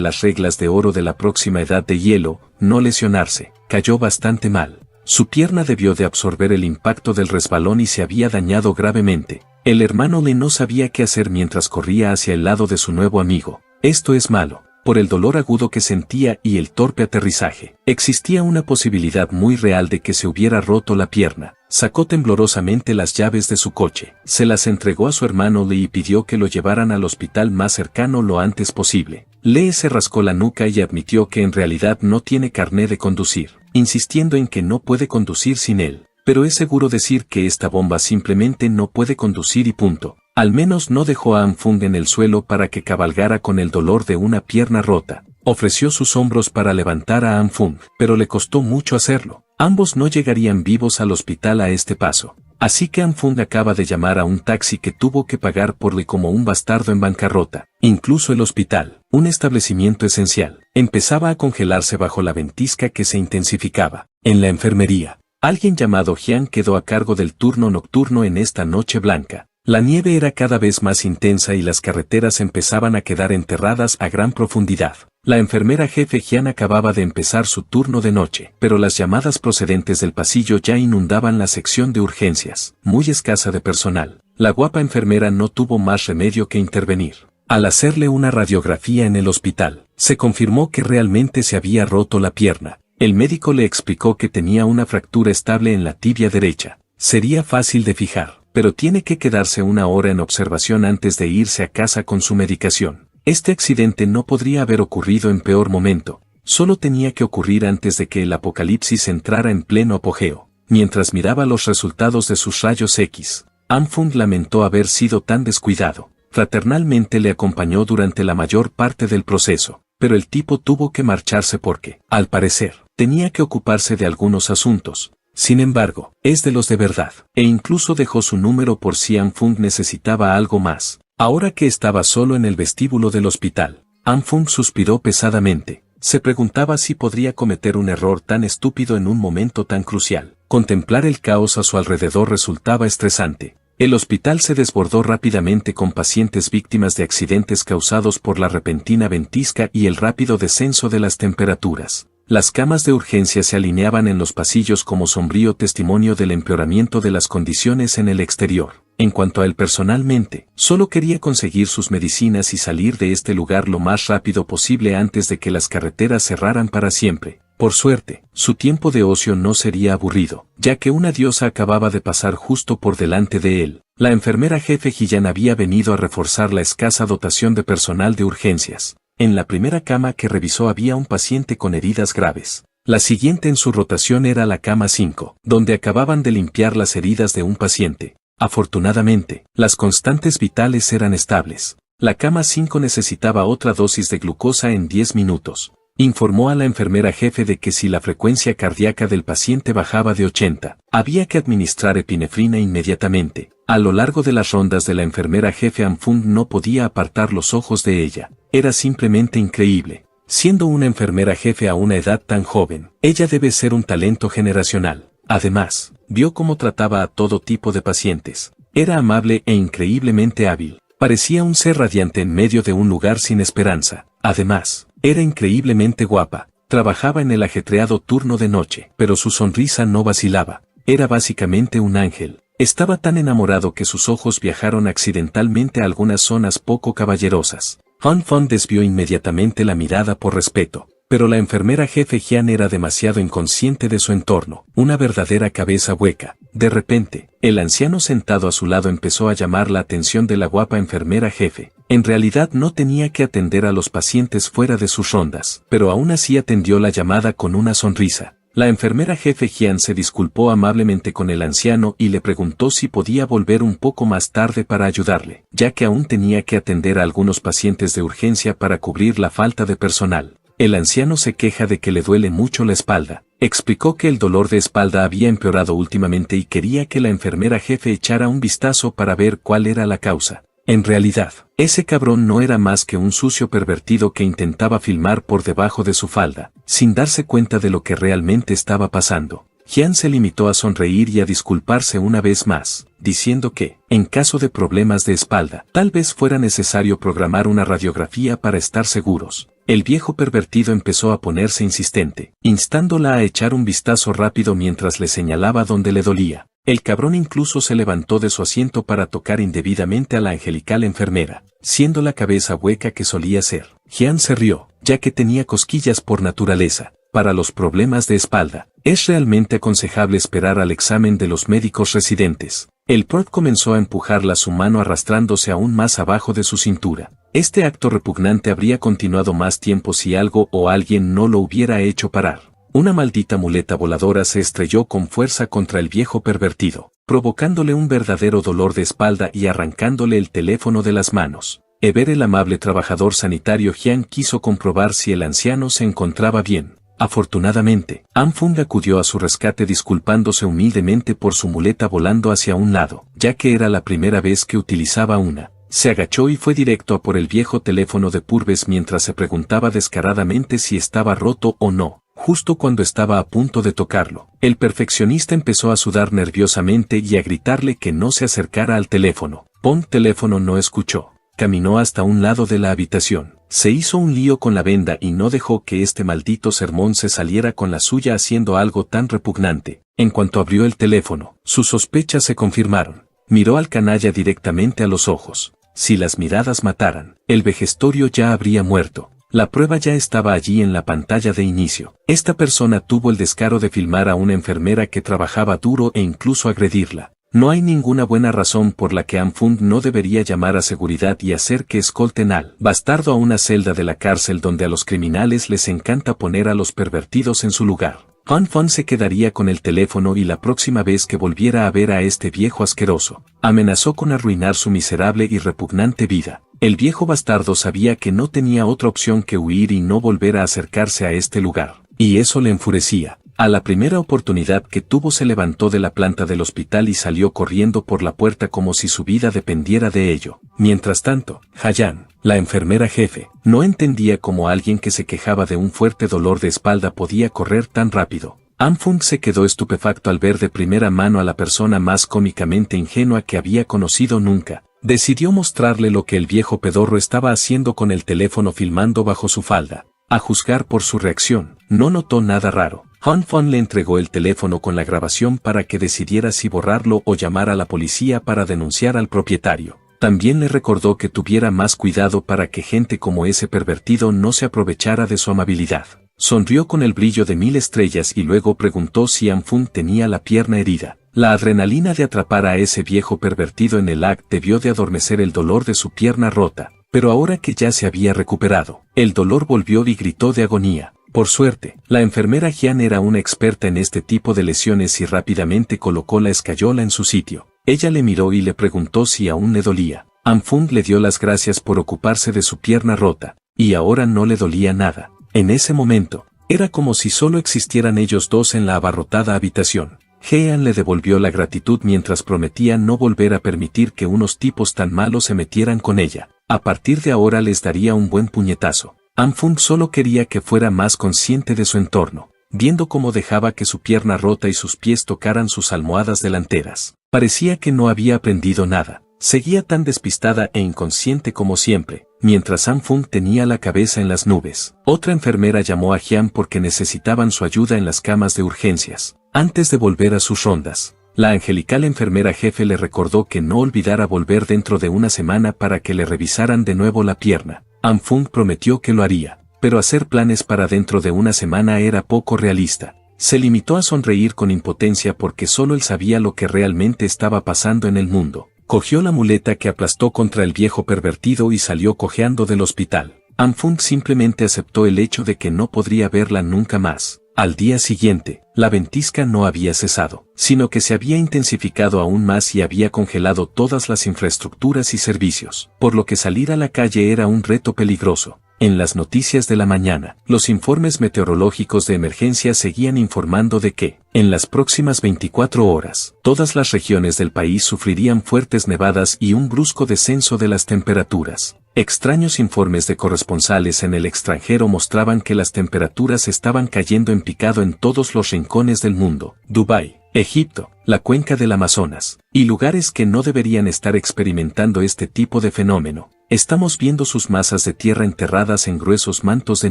las reglas de oro de la próxima edad de hielo, no lesionarse. Cayó bastante mal. Su pierna debió de absorber el impacto del resbalón y se había dañado gravemente. El hermano Lee no sabía qué hacer mientras corría hacia el lado de su nuevo amigo. Esto es malo, por el dolor agudo que sentía y el torpe aterrizaje. Existía una posibilidad muy real de que se hubiera roto la pierna. Sacó temblorosamente las llaves de su coche, se las entregó a su hermano Lee y pidió que lo llevaran al hospital más cercano lo antes posible. Lee se rascó la nuca y admitió que en realidad no tiene carné de conducir, insistiendo en que no puede conducir sin él. Pero es seguro decir que esta bomba simplemente no puede conducir y punto. Al menos no dejó a Anfung en el suelo para que cabalgara con el dolor de una pierna rota. Ofreció sus hombros para levantar a Anfung, pero le costó mucho hacerlo. Ambos no llegarían vivos al hospital a este paso. Así que Anfung acaba de llamar a un taxi que tuvo que pagar por Lee como un bastardo en bancarrota. Incluso el hospital, un establecimiento esencial, empezaba a congelarse bajo la ventisca que se intensificaba. En la enfermería, alguien llamado Jian quedó a cargo del turno nocturno en esta noche blanca. La nieve era cada vez más intensa y las carreteras empezaban a quedar enterradas a gran profundidad. La enfermera jefe Jian acababa de empezar su turno de noche, pero las llamadas procedentes del pasillo ya inundaban la sección de urgencias, muy escasa de personal. La guapa enfermera no tuvo más remedio que intervenir. Al hacerle una radiografía en el hospital, se confirmó que realmente se había roto la pierna. El médico le explicó que tenía una fractura estable en la tibia derecha. Sería fácil de fijar, pero tiene que quedarse una hora en observación antes de irse a casa con su medicación. Este accidente no podría haber ocurrido en peor momento, solo tenía que ocurrir antes de que el apocalipsis entrara en pleno apogeo. Mientras miraba los resultados de sus rayos X, Anfung lamentó haber sido tan descuidado. Fraternalmente le acompañó durante la mayor parte del proceso, pero el tipo tuvo que marcharse porque, al parecer, tenía que ocuparse de algunos asuntos. Sin embargo, es de los de verdad, e incluso dejó su número por si Anfung necesitaba algo más. Ahora que estaba solo en el vestíbulo del hospital, Anfung suspiró pesadamente. Se preguntaba si podría cometer un error tan estúpido en un momento tan crucial. Contemplar el caos a su alrededor resultaba estresante. El hospital se desbordó rápidamente con pacientes víctimas de accidentes causados por la repentina ventisca y el rápido descenso de las temperaturas. Las camas de urgencia se alineaban en los pasillos como sombrío testimonio del empeoramiento de las condiciones en el exterior. En cuanto a él personalmente, solo quería conseguir sus medicinas y salir de este lugar lo más rápido posible antes de que las carreteras cerraran para siempre. Por suerte, su tiempo de ocio no sería aburrido, ya que una diosa acababa de pasar justo por delante de él. La enfermera jefe Jian había venido a reforzar la escasa dotación de personal de urgencias. En la primera cama que revisó había un paciente con heridas graves. La siguiente en su rotación era la cama 5, donde acababan de limpiar las heridas de un paciente. Afortunadamente, las constantes vitales eran estables. La cama 5 necesitaba otra dosis de glucosa en 10 minutos. Informó a la enfermera jefe de que si la frecuencia cardíaca del paciente bajaba de 80, había que administrar epinefrina inmediatamente. A lo largo de las rondas de la enfermera jefe Anfung no podía apartar los ojos de ella. Era simplemente increíble. Siendo una enfermera jefe a una edad tan joven, ella debe ser un talento generacional. Además, vio cómo trataba a todo tipo de pacientes. Era amable e increíblemente hábil. Parecía un ser radiante en medio de un lugar sin esperanza. Además, era increíblemente guapa. Trabajaba en el ajetreado turno de noche, pero su sonrisa no vacilaba. Era básicamente un ángel. Estaba tan enamorado que sus ojos viajaron accidentalmente a algunas zonas poco caballerosas. Fan desvió inmediatamente la mirada por respeto, pero la enfermera jefe Jian era demasiado inconsciente de su entorno, una verdadera cabeza hueca. De repente, el anciano sentado a su lado empezó a llamar la atención de la guapa enfermera jefe. En realidad no tenía que atender a los pacientes fuera de sus rondas, pero aún así atendió la llamada con una sonrisa. La enfermera jefe Jian se disculpó amablemente con el anciano y le preguntó si podía volver un poco más tarde para ayudarle, ya que aún tenía que atender a algunos pacientes de urgencia para cubrir la falta de personal. El anciano se queja de que le duele mucho la espalda. Explicó que el dolor de espalda había empeorado últimamente y quería que la enfermera jefe echara un vistazo para ver cuál era la causa. En realidad, ese cabrón no era más que un sucio pervertido que intentaba filmar por debajo de su falda, sin darse cuenta de lo que realmente estaba pasando. Jian se limitó a sonreír y a disculparse una vez más. diciendo que, en caso de problemas de espalda, tal vez fuera necesario programar una radiografía para estar seguros. El viejo pervertido empezó a ponerse insistente, instándola a echar un vistazo rápido mientras le señalaba dónde le dolía. El cabrón incluso se levantó de su asiento para tocar indebidamente a la angelical enfermera, siendo la cabeza hueca que solía ser. Jean se rió, ya que tenía cosquillas por naturaleza. Para los problemas de espalda, es realmente aconsejable esperar al examen de los médicos residentes. El prot comenzó a empujarla su mano arrastrándose aún más abajo de su cintura. Este acto repugnante habría continuado más tiempo si algo o alguien no lo hubiera hecho parar. Una maldita muleta voladora se estrelló con fuerza contra el viejo pervertido, provocándole un verdadero dolor de espalda y arrancándole el teléfono de las manos. Eber, el amable trabajador sanitario Jean, quiso comprobar si el anciano se encontraba bien. Afortunadamente, Anfung acudió a su rescate disculpándose humildemente por su muleta volando hacia un lado, ya que era la primera vez que utilizaba una. Se agachó y fue directo a por el viejo teléfono de Purves mientras se preguntaba descaradamente si estaba roto o no. Justo cuando estaba a punto de tocarlo, el perfeccionista empezó a sudar nerviosamente y a gritarle que no se acercara al teléfono. Teléfono no escuchó. Caminó hasta un lado de la habitación. Se hizo un lío con la venda y no dejó que este maldito sermón se saliera con la suya haciendo algo tan repugnante. En cuanto abrió el teléfono, sus sospechas se confirmaron. Miró al canalla directamente a los ojos. Si las miradas mataran, el vejestorio ya habría muerto. La prueba ya estaba allí en la pantalla de inicio. Esta persona tuvo el descaro de filmar a una enfermera que trabajaba duro e incluso agredirla. No hay ninguna buena razón por la que Anfung no debería llamar a seguridad y hacer que escolten al bastardo a una celda de la cárcel donde a los criminales les encanta poner a los pervertidos en su lugar. Anfung se quedaría con el teléfono y la próxima vez que volviera a ver a este viejo asqueroso, amenazó con arruinar su miserable y repugnante vida. El viejo bastardo sabía que no tenía otra opción que huir y no volver a acercarse a este lugar, y eso le enfurecía. A la primera oportunidad que tuvo se levantó de la planta del hospital y salió corriendo por la puerta como si su vida dependiera de ello. Mientras tanto, Hayan, la enfermera jefe, no entendía cómo alguien que se quejaba de un fuerte dolor de espalda podía correr tan rápido. Anfung se quedó estupefacto al ver de primera mano a la persona más cómicamente ingenua que había conocido nunca. Decidió mostrarle lo que el viejo pedorro estaba haciendo con el teléfono filmando bajo su falda. A juzgar por su reacción, no notó nada raro. Anfung le entregó el teléfono con la grabación para que decidiera si borrarlo o llamar a la policía para denunciar al propietario. También le recordó que tuviera más cuidado para que gente como ese pervertido no se aprovechara de su amabilidad. Sonrió con el brillo de 1000 estrellas y luego preguntó si Anfung tenía la pierna herida. La adrenalina de atrapar a ese viejo pervertido en el act debió de adormecer el dolor de su pierna rota, pero ahora que ya se había recuperado, el dolor volvió y gritó de agonía. Por suerte, la enfermera Jian era una experta en este tipo de lesiones y rápidamente colocó la escayola en su sitio. Ella le miró y le preguntó si aún le dolía. Anfung le dio las gracias por ocuparse de su pierna rota, y ahora no le dolía nada. En ese momento, era como si solo existieran ellos dos en la abarrotada habitación. Jean le devolvió la gratitud mientras prometía no volver a permitir que unos tipos tan malos se metieran con ella. A partir de ahora les daría un buen puñetazo. Anfung solo quería que fuera más consciente de su entorno, viendo cómo dejaba que su pierna rota y sus pies tocaran sus almohadas delanteras. Parecía que no había aprendido nada. Seguía tan despistada e inconsciente como siempre, mientras Anfung tenía la cabeza en las nubes. Otra enfermera llamó a Jian porque necesitaban su ayuda en las camas de urgencias. Antes de volver a sus rondas, la angelical enfermera jefe le recordó que no olvidara volver dentro de una semana para que le revisaran de nuevo la pierna. Anfung prometió que lo haría, pero hacer planes para dentro de una semana era poco realista. Se limitó a sonreír con impotencia porque solo él sabía lo que realmente estaba pasando en el mundo. Cogió la muleta que aplastó contra el viejo pervertido y salió cojeando del hospital. Anfung simplemente aceptó el hecho de que no podría verla nunca más. Al día siguiente, la ventisca no había cesado, sino que se había intensificado aún más y había congelado todas las infraestructuras y servicios, por lo que salir a la calle era un reto peligroso. En las noticias de la mañana, los informes meteorológicos de emergencia seguían informando de que, en las próximas 24 horas, todas las regiones del país sufrirían fuertes nevadas y un brusco descenso de las temperaturas. Extraños informes de corresponsales en el extranjero mostraban que las temperaturas estaban cayendo en picado en todos los rincones del mundo. Dubái, Egipto, la cuenca del Amazonas, y lugares que no deberían estar experimentando este tipo de fenómeno. Estamos viendo sus masas de tierra enterradas en gruesos mantos de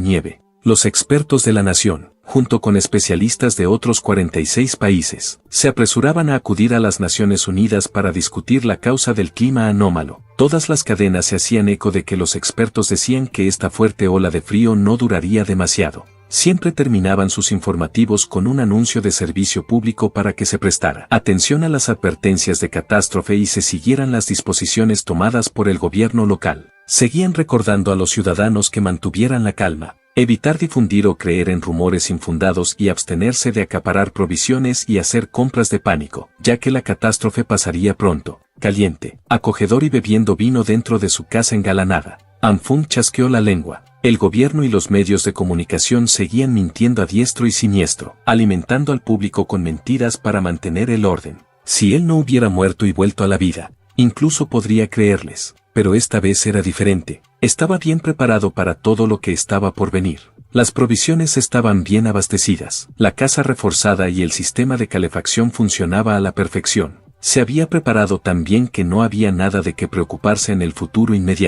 nieve. Los expertos de la nación, junto con especialistas de otros 46 países, se apresuraban a acudir a las Naciones Unidas para discutir la causa del clima anómalo. Todas las cadenas se hacían eco de que los expertos decían que esta fuerte ola de frío no duraría demasiado. Siempre terminaban sus informativos con un anuncio de servicio público para que se prestara atención a las advertencias de catástrofe y se siguieran las disposiciones tomadas por el gobierno local. Seguían recordando a los ciudadanos que mantuvieran la calma, evitar difundir o creer en rumores infundados y abstenerse de acaparar provisiones y hacer compras de pánico, ya que la catástrofe pasaría pronto. Caliente, acogedor y bebiendo vino dentro de su casa engalanada, Anfung chasqueó la lengua. El gobierno y los medios de comunicación seguían mintiendo a diestro y siniestro, alimentando al público con mentiras para mantener el orden. Si él no hubiera muerto y vuelto a la vida, incluso podría creerles, pero esta vez era diferente. Estaba bien preparado para todo lo que estaba por venir. Las provisiones estaban bien abastecidas, la casa reforzada y el sistema de calefacción funcionaba a la perfección. Se había preparado tan bien que no había nada de qué preocuparse en el futuro inmediato.